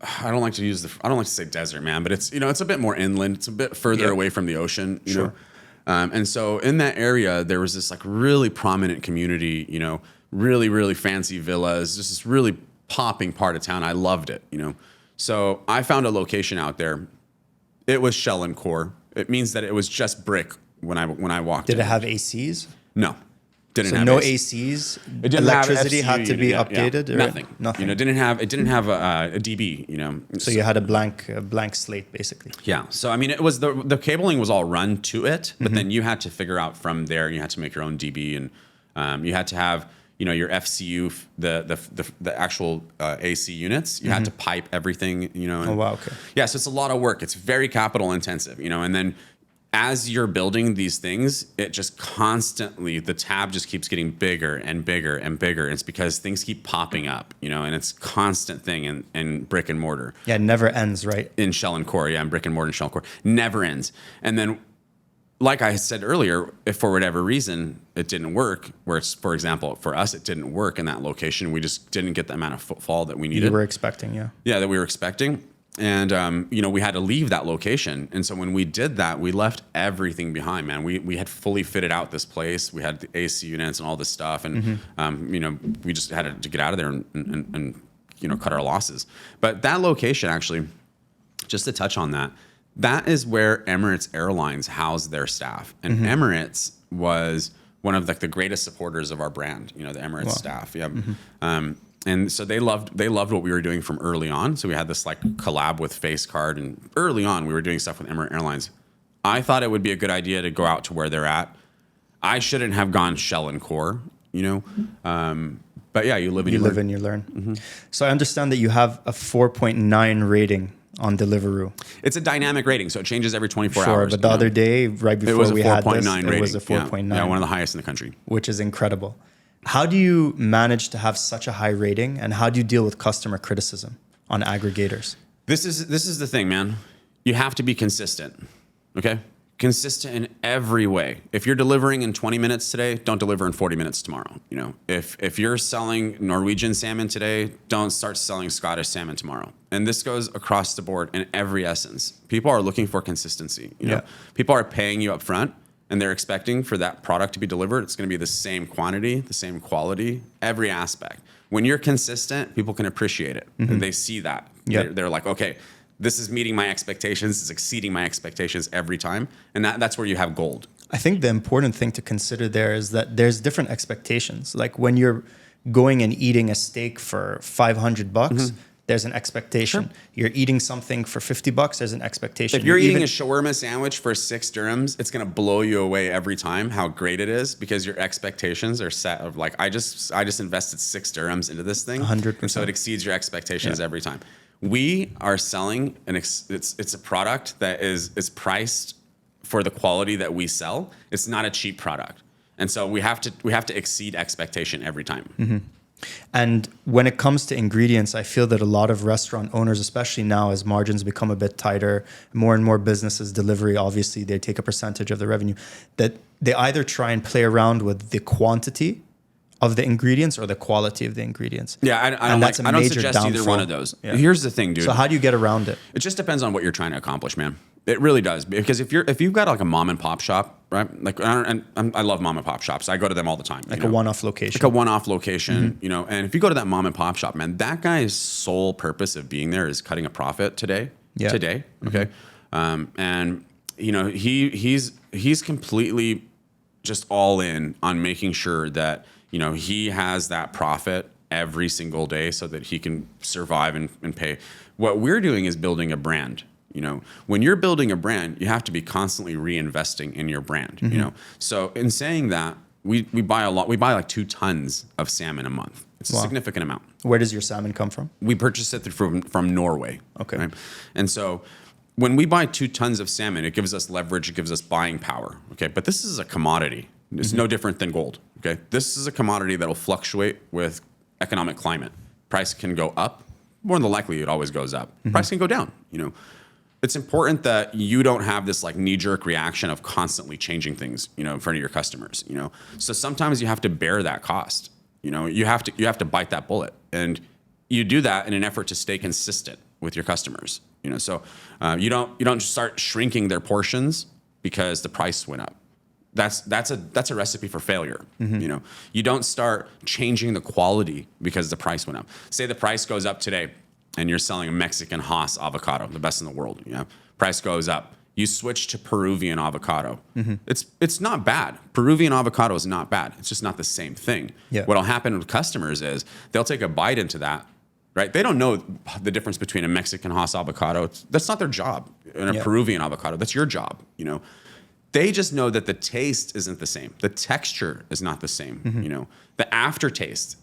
I don't like to say desert, man, but it's it's a bit more inland. It's a bit further away from the ocean. You know? And so in that area, there was this like really prominent community. Really really fancy villas. Just this really popping part of town. I loved it. So I found a location out there. It was shell and core. It means that it was just brick when I walked in. Did it have ACs? No. Didn't So have no AC. ACs. It didn't have Electricity had to FCU be unit, updated. yeah. Or Nothing. Nothing. It didn't have a DB. So you had a blank slate, basically. Yeah. So I mean, it was the cabling was all run to it, but then you had to figure out from there. You had to make your own DB, and you had to have your FCU, the actual AC units. You had to pipe everything. And, Oh wow. Okay. yeah. So it's a lot of work. It's very capital intensive. And then as you're building these things, it just constantly, the tab just keeps getting bigger and bigger and bigger. It's because things keep popping up, and it's a constant thing in brick and mortar. Yeah, it never ends, right? In shell and core, yeah, in brick and mortar and shell and core. Never ends. And then, like I said earlier, if for whatever reason it didn't work, where it's, for example, for us, it didn't work in that location, we just didn't get the amount of footfall that we needed. You were expecting, yeah. Yeah, that we were expecting. And, we had to leave that location. And so when we did that, we left everything behind, man. We had fully fitted out this place. We had the AC units and all this stuff. And, we just had to get out of there and cut our losses. But that location, actually, just to touch on that, that is where Emirates Airlines housed their staff. And Emirates was one of the greatest supporters of our brand, the Emirates staff. Yeah. And so they loved what we were doing from early on. So we had this collab with Face Card, and early on we were doing stuff with Emirates Airlines. I thought it would be a good idea to go out to where they're at. I shouldn't have gone shell and core, but yeah, you live and you learn. live and you learn. So I understand that you have a 4.9 rating on Deliveroo. It's a dynamic rating, so it changes every 24 hours. Sure, but the other day, right before we had this, it was a 4.9. Yeah, one of the highest in the country. Which is incredible. How do you manage to have such a high rating, and how do you deal with customer criticism on aggregators? This is the thing, man. You have to be consistent, okay? Consistent in every way. If you're delivering in 20 minutes today, don't deliver in 40 minutes tomorrow. If you're selling Norwegian salmon today, don't start selling Scottish salmon tomorrow. And this goes across the board in every essence. People are looking for consistency. People are paying you up front, and they're expecting for that product to be delivered. It's going to be the same quantity, the same quality, every aspect. When you're consistent, people can appreciate it, and they see that. They're like, okay, this is meeting my expectations, it's exceeding my expectations every time. And that's where you have gold. I think the important thing to consider there is that there's different expectations. Like when you're going and eating a steak for $500, there's an expectation. Sure. You're eating something for $50, there's an expectation. If you're eating a shawarma sandwich for 6 dirhams, it's going to blow you away every time how great it is, because your expectations are set of I just invested 6 dirhams into this thing. 100%. And so it exceeds your expectations every time. We are selling it's a product that is priced for the quality that we sell. It's not a cheap product. And so we have to exceed expectation every time. And when it comes to ingredients, I feel that a lot of restaurant owners, especially now as margins become a bit tighter, more and more businesses, delivery, obviously they take a percentage of the revenue, that they either try and play around with the quantity of the ingredients or the quality of the ingredients. Yeah, I don't suggest downfall. Either one of those. Yeah. Here's the thing, dude. So how do you get around it? It just depends on what you're trying to accomplish, man. It really does, because if you've got a mom and pop shop, right? I love mom and pop shops. I go to them all the time. A one-off location. Like a one-off location, And if you go to that mom and pop shop, man, that guy's sole purpose of being there is cutting a profit today. Yeah. Today, okay. And he's completely just all in on making sure that he has that profit every single day so that he can survive and pay. What we're doing is building a brand. When you're building a brand, you have to be constantly reinvesting in your brand. So in saying that, we buy a lot. We buy 2 tons of salmon a month. It's a significant amount. Where does your salmon come from? We purchase it from Norway. Okay. Right? And so when we buy 2 tons of salmon, it gives us leverage. It gives us buying power. Okay. But this is a commodity. It's no different than gold. Okay. This is a commodity that will fluctuate with economic climate. Price can go up. More than likely, it always goes up. Price can go down. It's important that you don't have this knee-jerk reaction of constantly changing things, in front of your customers. So sometimes you have to bear that cost. You have to bite that bullet, and you do that in an effort to stay consistent with your customers. So you don't start shrinking their portions because the price went up. That's a recipe for failure. You don't start changing the quality because the price went up. Say the price goes up today, and you're selling a Mexican Haas avocado, the best in the world. Price goes up. You switch to Peruvian avocado. It's not bad. Peruvian avocado is not bad. It's just not the same thing. Yeah. What'll happen with customers is they'll take a bite into that, right? They don't know the difference between a Mexican Haas avocado. That's not their job. And a Peruvian avocado, that's your job. They just know that the taste isn't the same. The texture is not the same. The aftertaste.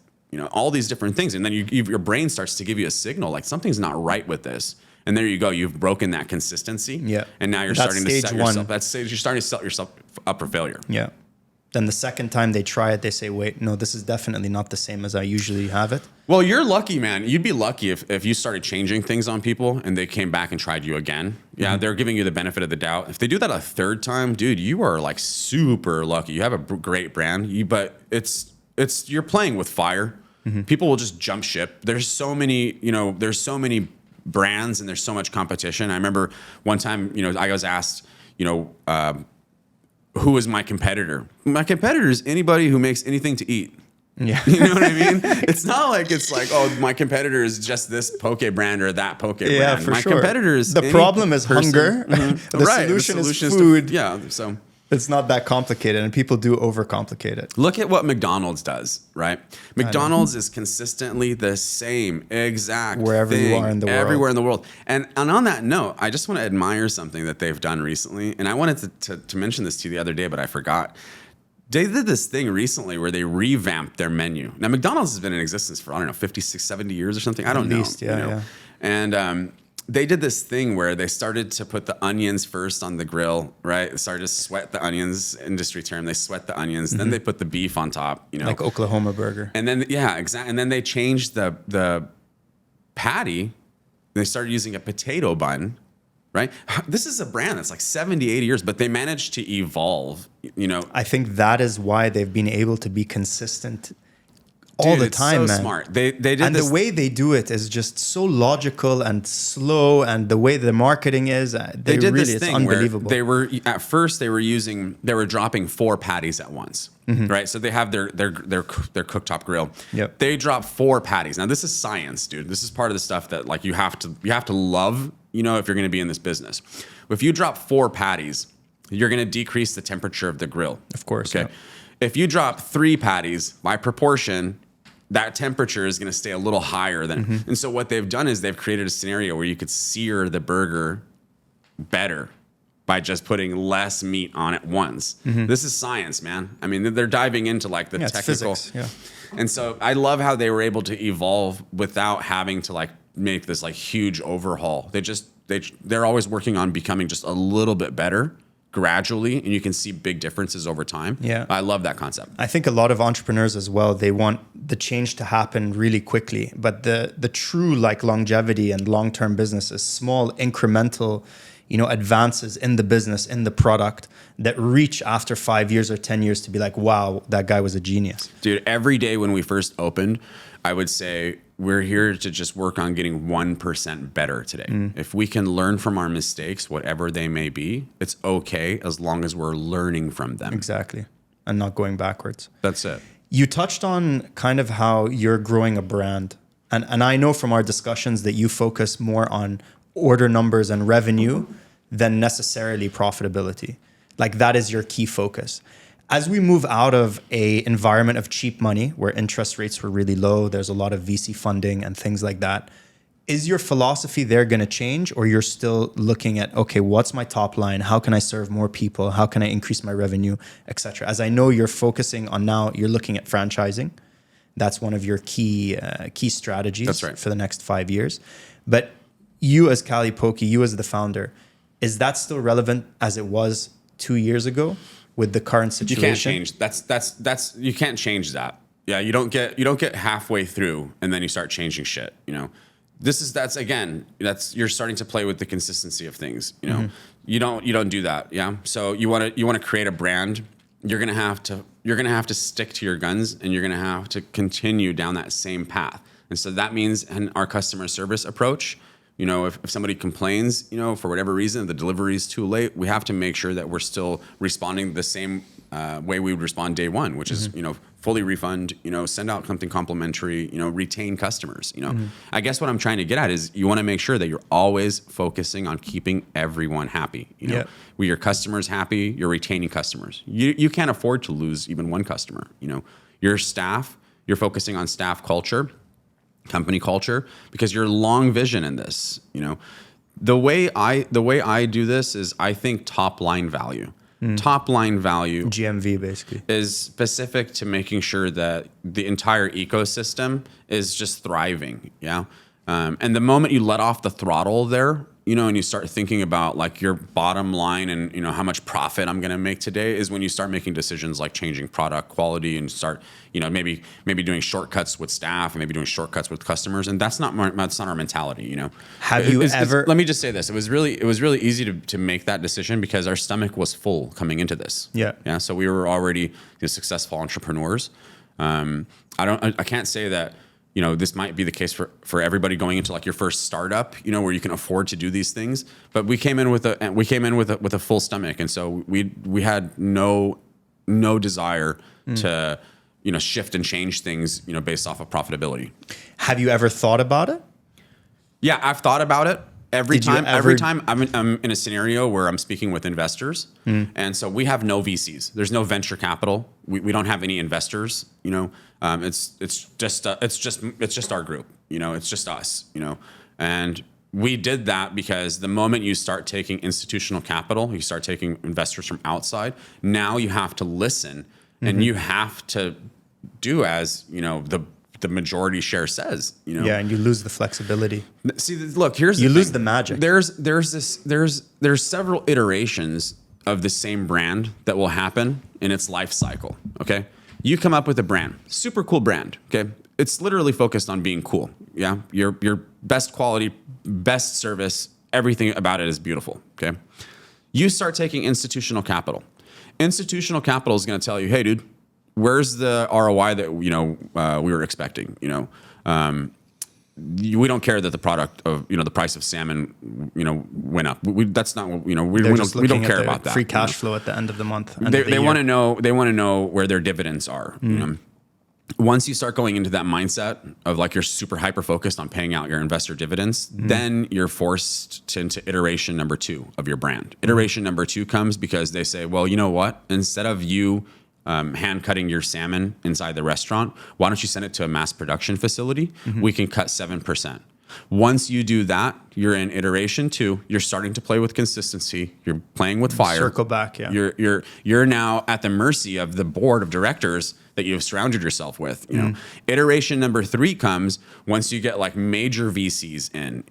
All these different things. And then your brain starts to give you a signal like something's not right with this. And there you go. You've broken that consistency. Yeah. And now you're That's starting to stage set one. yourself. That's stage. You're starting to set yourself up for failure. Yeah. Then the second time they try it, they say, wait, no, this is definitely not the same as I usually have it. Well, you're lucky, man. You'd be lucky if you started changing things on people and they came back and tried you again. Yeah, they're giving you the benefit of the doubt. If they do that a third time, dude, you are like super lucky. You have a great brand, but it's you're playing with fire. People will just jump ship. There's so many brands and there's so much competition. I remember one time, I was asked, who is my competitor? My competitor is anybody who makes anything to eat. Yeah. You know what I mean? It's not like it's like, oh, my competitor is just this poke brand or that poke brand. Yeah, for my sure. competitor is the problem is hunger. The right. solution is food. Yeah. So it's not that complicated, and people do overcomplicate it. look at what McDonald's does, right? McDonald's is consistently the same exact Wherever thing you are in the world. everywhere in the world. And on that note, I just want to admire something that they've done recently. And I wanted to mention this to you the other day, but I forgot. They did this thing recently where they revamped their menu. Now, McDonald's has been in existence for, 56, 70 years or something. I don't know. At least, yeah. And they did this thing where they started to put the onions first on the grill, right? They started to sweat the onions, industry term. They sweat the onions. Then they put the beef on top, Like Oklahoma burger. And then, exactly. And then they changed the patty. They started using a potato bun, right? This is a brand that's like 70, 80 years, but they managed to evolve, I think that is why they've been able to be consistent all the time, it's so man. smart. They did And this. the way they do it is just so logical and slow, and the way the marketing is, They did this it's thing unbelievable. where they were dropping 4 patties at once, right? So they have their cooktop grill. Yep. They drop 4 patties. Now this is science, dude. This is part of the stuff that like you have to love, if you're going to be in this business. If you drop 4 patties, you're going to decrease the temperature of the grill. Of course. Okay. Yeah. If you drop 3 patties, by proportion, that temperature is going to stay a little higher than. And so what they've done is they've created a scenario where you could sear the burger better by just putting less meat on it once. This is science, man. I mean, they're diving into like the technical. It's physics. Yeah. And so I love how they were able to evolve without having to like make this like huge overhaul. They're always working on becoming just a little bit better gradually, and you can see big differences over time. Yeah. I love that concept. I think a lot of entrepreneurs as well, they want the change to happen really quickly, but the true like longevity and long-term business is small incremental, advances in the business, in the product that reach after 5 years or 10 years to be like, wow, that guy was a genius. Dude, every day when we first opened, I would say we're here to just work on getting 1% better today. If we can learn from our mistakes, whatever they may be, it's okay as long as we're learning from them. Exactly. And not going backwards. That's it. You touched on kind of how you're growing a brand. And I know from our discussions that you focus more on order numbers and revenue than necessarily profitability. Like that is your key focus. As we move out of a environment of cheap money where interest rates were really low, there's a lot of VC funding and things like that. Is your philosophy there going to change, or you're still looking at, okay, what's my top line? How can I serve more people? How can I increase my revenue, etc.? As I know you're focusing on now, you're looking at franchising. That's one of your key strategies. That's right. For the next 5 years. But you as Cali Poke, you as the founder, is that still relevant as it was 2 years ago with the current situation? You can't change. That's you can't change that. Yeah, you don't get halfway through and then you start changing shit, you're starting to play with the consistency of things, You don't do that, yeah? So you want to create a brand, you're going to have to stick to your guns, and you're going to have to continue down that same path. And so that means in our customer service approach, if somebody complains, for whatever reason, the delivery is too late, we have to make sure that we're still responding the same way we would respond day one, which is, fully refund, send out something complimentary, retain customers, I guess what I'm trying to get at is you want to make sure that you're always focusing on keeping everyone happy, With your customers happy, you're retaining customers. You can't afford to lose even one customer, Your staff, you're focusing on staff culture, company culture, because your long vision in this, the way I do this is I think top line value. Top line value, GMV basically, is specific to making sure that the entire ecosystem is just thriving. Yeah. And the moment you let off the throttle there, and you start thinking about like your bottom line and, how much profit I'm going to make today is when you start making decisions like changing product quality and start, maybe doing shortcuts with staff and maybe doing shortcuts with customers. And that's not our mentality, Have you ever? Let me just say this. It was really easy to make that decision because our stomach was full coming into this. Yeah. Yeah. So we were already successful entrepreneurs. I can't say that, this might be the case for everybody going into like your first startup, where you can afford to do these things. But we came in with a full stomach, and so we had no desire to shift and change things, based off of profitability. Have you ever thought about it? Yeah, I've thought about it. Every Did you time ever- I'm in a scenario where I'm speaking with investors, and so we have no VCs. There's no venture capital. We don't have any investors. It's just our group. It's just us. And we did that because the moment you start taking institutional capital, you start taking investors from outside. Now you have to listen, and you have to do as the majority share says. Yeah, and you lose the flexibility. See, look, here's you the lose thing. the magic. There's several iterations of the same brand that will happen in its life cycle. Okay, you come up with a brand, super cool brand. Okay, it's literally focused on being cool. Yeah, your best quality, best service, everything about it is beautiful. Okay, you start taking institutional capital. Institutional capital is going to tell you, hey, dude, where's the ROI that we were expecting? We don't care that the product of the price of salmon went up. That's not what we don't care about that. Free cash flow at the end of the month. They want to know where their dividends are. Once you start going into that mindset of like you're super hyper focused on paying out your investor dividends, then you're forced into iteration number 2 of your brand. Iteration number 2 comes because they say, well, you know what? Instead of you hand cutting your salmon inside the restaurant, why don't you send it to a mass production facility? We can cut 7%. Once you do that, you're in iteration 2. You're starting to play with consistency. You're playing with fire. Circle back, yeah. You're now at the mercy of the board of directors that you've surrounded yourself with. Iteration number 3 comes once you get like major VCs in.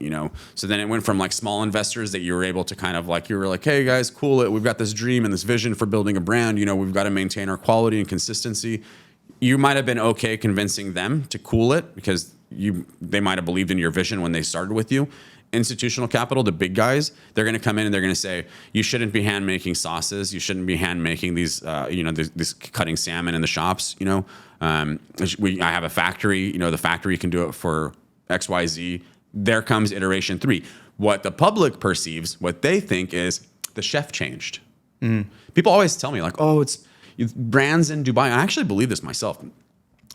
So then it went from like small investors that you were able to kind of like you were like, hey guys, cool it. We've got this dream and this vision for building a brand. We've got to maintain our quality and consistency. You might have been okay convincing them to cool it because they might have believed in your vision when they started with you. Institutional capital, the big guys, they're going to come in and they're going to say, you shouldn't be hand making sauces. You shouldn't be hand making these, this cutting salmon in the shops. I have a factory. The factory can do it for XYZ. There comes iteration 3. What the public perceives, what they think is the chef changed. People always tell me like, oh, it's brands in Dubai. I actually believe this myself.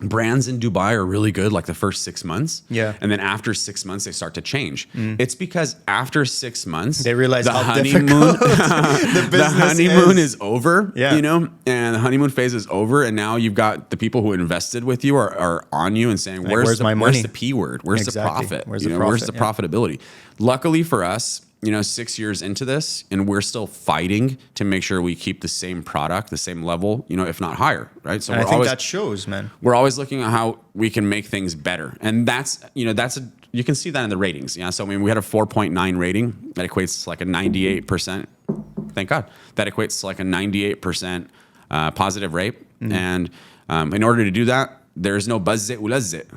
Brands in Dubai are really good like the first 6 months. Yeah. And then after 6 months, they start to change. It's because after 6 months, they realize the how honeymoon, difficult the business the honeymoon is over, Yeah. and the honeymoon phase is over. And now you've got the people who invested with you are on you and saying, Like, where's my money? Where's the P word? Where's the profit? Where's the Where's the profit? profitability? Luckily for us, 6 years into this, and we're still fighting to make sure we keep the same product, the same level, if not higher, right? So And I think that shows, man. we're always looking at how we can make things better, and that's you can see that in the ratings. Yeah, so we had a 4.9 rating that equates to like a 98%. Thank God that equates to like a 98% positive rate, and in order to do that, there's no buzz it ulaz it.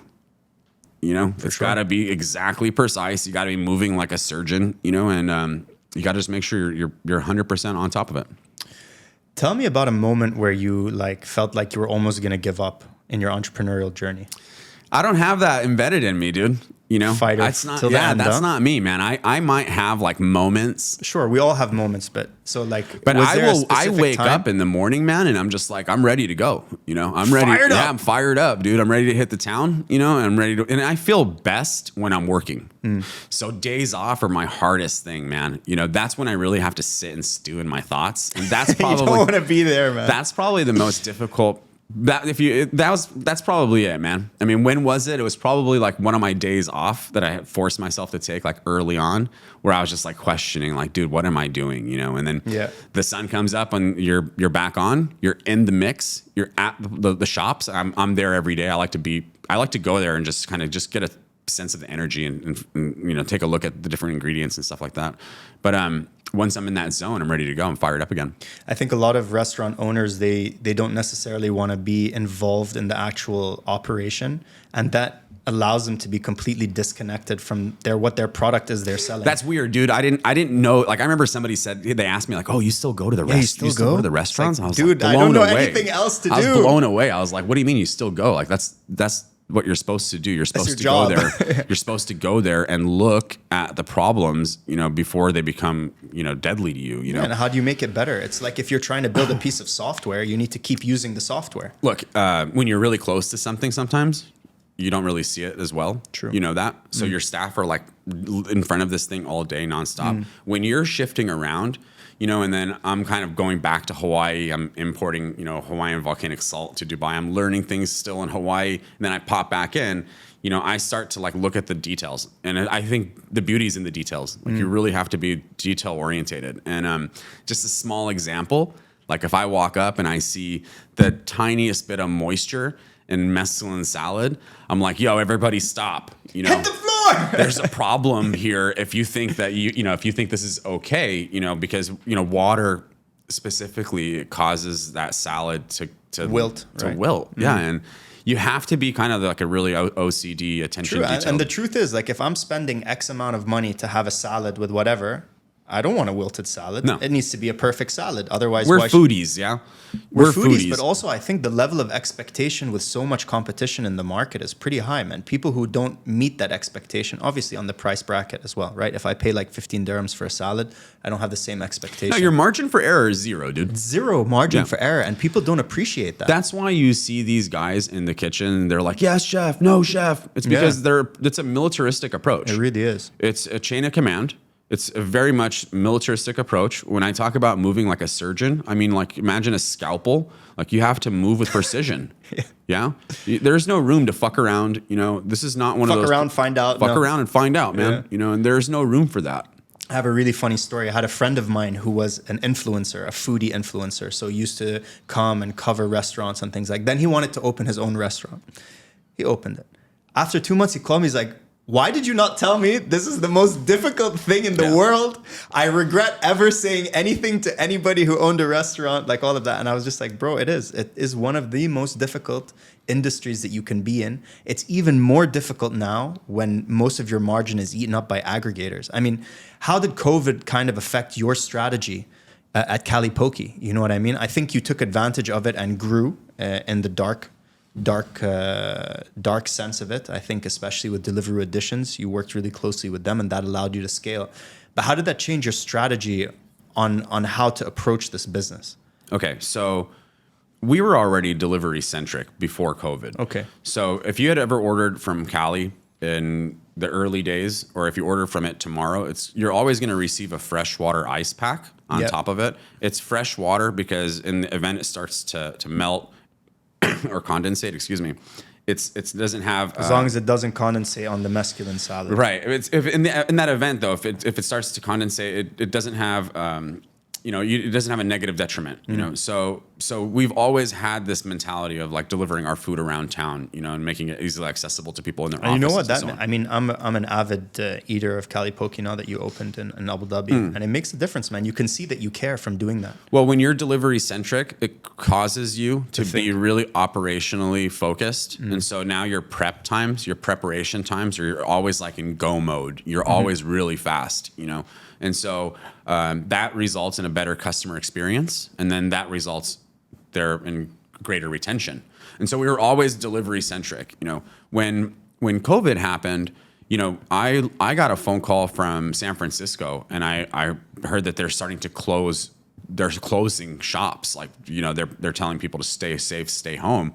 It's got to be exactly precise. You got to be moving like a surgeon, and you got to just make sure you're 100% on top of it. Tell me about a moment where you felt like you were almost going to give up in your entrepreneurial journey. I don't have that embedded in me, dude. Fighter that's not. till the Yeah, end, that's huh? not me, man. I might have like moments. Sure, we all have moments, but But was there a I specific wake time? up in the morning, man, and I'm just like, I'm ready to go. I'm ready. Fired up. Yeah, I'm fired up, dude. I'm ready to hit the town. And I'm ready to. And I feel best when I'm working. So days off are my hardest thing, man. That's when I really have to sit and stew in my thoughts, and that's you probably don't want to be there, man. that's probably the most difficult. That's probably it, man. When was it? It was probably like one of my days off that I had forced myself to take like early on, where I was just like questioning, like, dude, what am I doing? And then the sun comes up and you're back on. You're in the mix. You're at the shops. I'm there every day. I like to go there and just kind of just get sense of the energy and take a look at the different ingredients and stuff like that. But once I'm in that zone, I'm ready to go. I'm fired up again. I think a lot of restaurant owners, they don't necessarily want to be involved in the actual operation, and that allows them to be completely disconnected from what their product is they're selling. That's weird, dude. I didn't know. Like, I remember somebody said, they asked me like, "Oh, you still go to the you still go to the restaurants?" Like, I was dude, like, I don't know away. anything else to do. I was blown away. I was like, "What do you mean you still go? Like, that's what you're supposed to do. You're supposed to go there. You're supposed to go there and look at the problems, before they become, deadly to you. And how do you make it better? It's like if you're trying to build a piece of software, you need to keep using the software. Look, when you're really close to something, sometimes you don't really see it as well. True. You know that. So your staff are like in front of this thing all day nonstop. When you're shifting around, and then I'm kind of going back to Hawaii. I'm importing, Hawaiian volcanic salt to Dubai. I'm learning things still in Hawaii. And then I pop back in, I start to like look at the details. And I think the beauty's in the details. Like you really have to be detail orientated. And just a small example, like if I walk up and I see the tiniest bit of moisture in mesclun salad, I'm like, yo, everybody stop. Hit the floor! There's a problem here if you think that if you think this is okay, because water specifically causes that salad to wilt. Yeah, and you have to be kind of like a really OCD attention True. detail. And the truth is, like, if I'm spending X amount of money to have a salad with whatever, I don't want a wilted salad. No. It needs to be a perfect salad. Otherwise, we're foodies, yeah. We're foodies, but also I think the level of expectation with so much competition in the market is pretty high, man. People who don't meet that expectation, obviously on the price bracket as well, right? If I pay like 15 dirhams for a salad, I don't have the same expectation. No, your margin for error is zero, dude. Zero margin for error, and people don't appreciate that. That's why you see these guys in the kitchen. They're like, yes, chef, no, chef. It's because it's a militaristic approach. It really is. It's a chain of command. It's a very much militaristic approach. When I talk about moving like a surgeon, I mean, like, imagine a scalpel. Like, you have to move with precision. Yeah? There's no room to fuck around. This is not one of those. Fuck around, find out. Fuck around and find out, man. Yeah. And there's no room for that. I have a really funny story. I had a friend of mine who was an influencer, a foodie influencer. So he used to come and cover restaurants and things like that. Then he wanted to open his own restaurant. He opened it. After 2 months, he called me. He's like, why did you not tell me this is the most difficult thing in the world? I regret ever saying anything to anybody who owned a restaurant, like all of that. And I was just like, bro, it is. It is one of the most difficult industries that you can be in. It's even more difficult now when most of your margin is eaten up by aggregators. I mean, how did COVID kind of affect your strategy at Cali Poke? You know what I mean? I think you took advantage of it and grew in the dark sense of it. I think especially with Deliveroo Editions, you worked really closely with them and that allowed you to scale. But how did that change your strategy on how to approach this business? Okay, so we were already delivery centric before COVID. Okay. So if you had ever ordered from Cali in the early days, or if you order from it tomorrow, you're always going to receive a freshwater ice pack on top of it. It's fresh water because in the event it starts to melt or condensate, excuse me. It doesn't have as long as it doesn't condensate on the mesclun salad. Right. If in that event though, if it starts to condensate, it doesn't have it doesn't have a negative detriment. So we've always had this mentality of like delivering our food around town, and making it easily accessible to people in their offices. You know what? I mean, I'm an avid eater of Cali Poke now that you opened in Abu Dhabi, and it makes a difference, man. You can see that you care from doing that. Well, when you're delivery centric, it causes you to be really operationally focused, and so now your prep times, your preparation times, you're always like in go mode. You're always really fast, and so that results in a better customer experience, and then that results there in greater retention. And so we were always delivery centric. When COVID happened, I got a phone call from San Francisco, and I heard that they're starting to close. They're closing shops. Like, they're telling people to stay safe, stay home.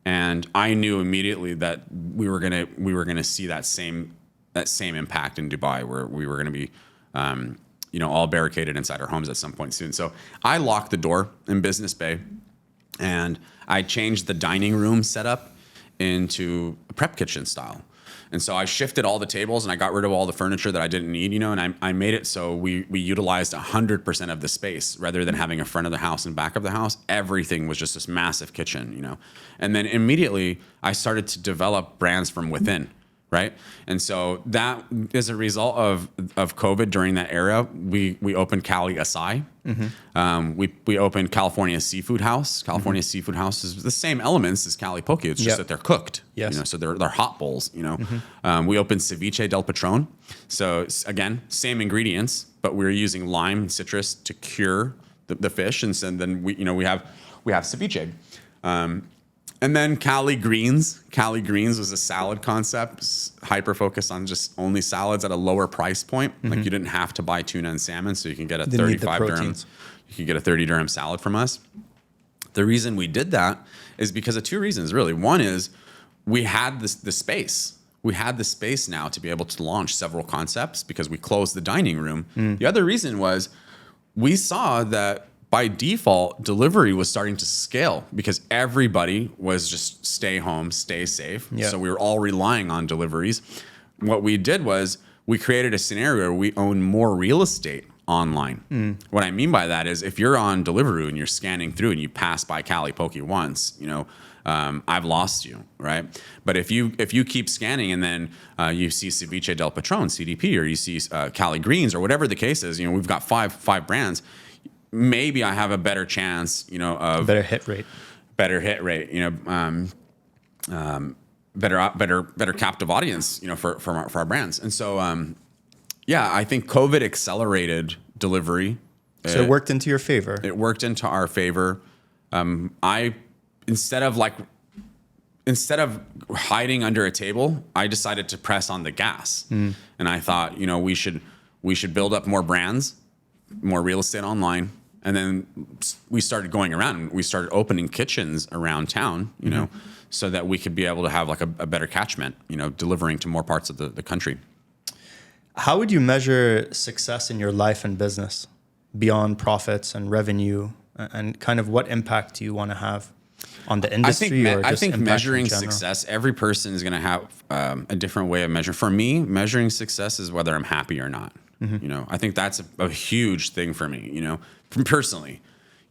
And I knew immediately that we were gonna see that same impact in Dubai, where we were gonna be all barricaded inside our homes at some point soon. So I locked the door in Business Bay, and I changed the dining room setup into a prep kitchen style. And so I shifted all the tables and I got rid of all the furniture that I didn't need, and I made it so we utilized 100% of the space rather than having a front of the house and back of the house. Everything was just this massive kitchen, And then immediately I started to develop brands from within. right? And so that is a result of COVID. During that era, we opened Cali Acai. We opened California Seafood House. California Seafood House is the same elements as Cali Poke. It's just that they're cooked. Yes. You know, so they're hot bowls. You know, we opened Ceviche del Patron. So again, same ingredients, but we're using lime and citrus to cure the fish, and so then we have ceviche. And then Cali Greens. Cali Greens was a salad concept, hyper focused on just only salads at a lower price point. Like you didn't have to buy tuna and salmon, so you can get a 35 dirham. You can get a 30 dirham salad from us. The reason we did that is because of two reasons, really. One is we had the space. We had the space now to be able to launch several concepts because we closed the dining room. The other reason was we saw that by default, delivery was starting to scale because everybody was just stay home, stay safe. Yeah. So we were all relying on deliveries. What we did was we created a scenario where we own more real estate online. What I mean by that is if you're on Deliveroo and you're scanning through and you pass by Cali Poke once, I've lost you, right? But if you keep scanning and then you see Ceviche del Patron, CDP, or you see Cali Greens or whatever the case is, we've got five brands. Maybe I have a better chance, of better hit rate, better captive audience, for our brands. And so, I think COVID accelerated delivery. So it worked into your favor. It worked into our favor. Instead of hiding under a table, I decided to press on the gas. And I thought, we should build up more brands, more real estate online. And then we started going around and we started opening kitchens around town, so that we could be able to have like a better catchment, delivering to more parts of the country. How would you measure success in your life and business beyond profits and revenue, and kind of what impact do you want to have on the industry? I think measuring success, every person is going to have a different way of measuring. For me, measuring success is whether I'm happy or not. I think that's a huge thing for me, from personally,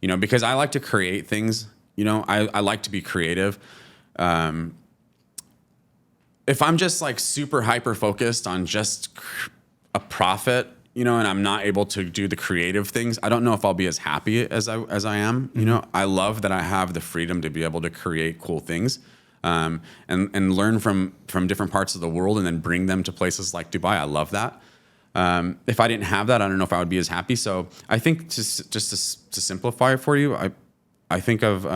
because I like to create things, I like to be creative. If I'm just like super hyper focused on just a profit, and I'm not able to do the creative things, I don't know if I'll be as happy as I am. I love that I have the freedom to be able to create cool things, and learn from different parts of the world and then bring them to places like Dubai. I love that. If I didn't have that, I don't know if I would be as happy. So I think just to simplify it for you, I think of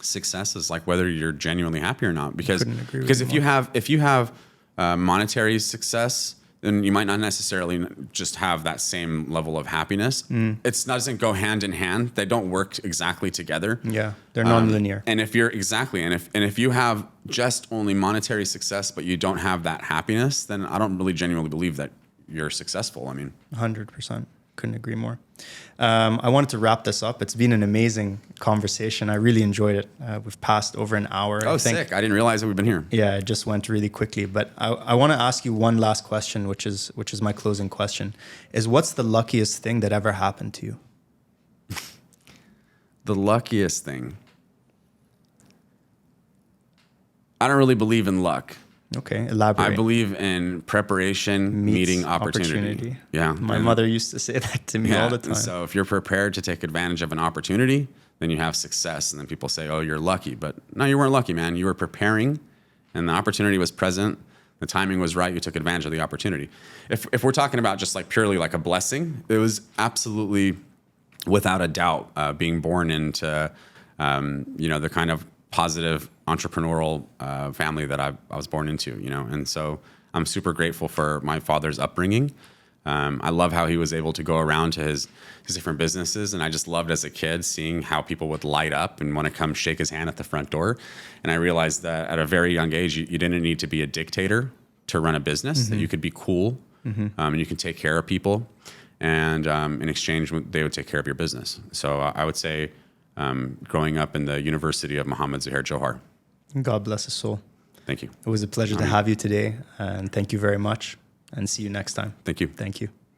success as like whether you're genuinely happy or not. Because if you have monetary success, then you might not necessarily just have that same level of happiness. It doesn't go hand in hand. They don't work exactly together. Yeah, they're non-linear. And if you have just only monetary success, but you don't have that happiness, then I don't really genuinely believe that you're successful. 100%. Couldn't agree more. I wanted to wrap this up. It's been an amazing conversation. I really enjoyed it. We've passed over an hour. Oh, sick. I didn't realize that we've been here. Yeah, it just went really quickly. But I want to ask you one last question, which is my closing question, is what's the luckiest thing that ever happened to you? The luckiest thing? I don't really believe in luck. Okay, elaborate. I believe in preparation, meeting opportunity. Yeah. My mother used to say that to me all the time. And so if you're prepared to take advantage of an opportunity, then you have success. And then people say, oh, you're lucky. But no, you weren't lucky, man. You were preparing and the opportunity was present. The timing was right. You took advantage of the opportunity. If we're talking about just like purely like a blessing, it was absolutely without a doubt being born into, the kind of positive entrepreneurial family that I was born into, and so I'm super grateful for my father's upbringing. I love how he was able to go around to his different businesses, and I just loved as a kid seeing how people would light up and want to come shake his hand at the front door. And I realized that at a very young age, you didn't need to be a dictator to run a business, that you could be cool, and you can take care of people, and in exchange, they would take care of your business. So I would say growing up in the University of Muhammad Zahir Johar. God bless his soul. Thank you. It was a pleasure to have you today, and thank you very much, and see you next time. Thank you. Thank you.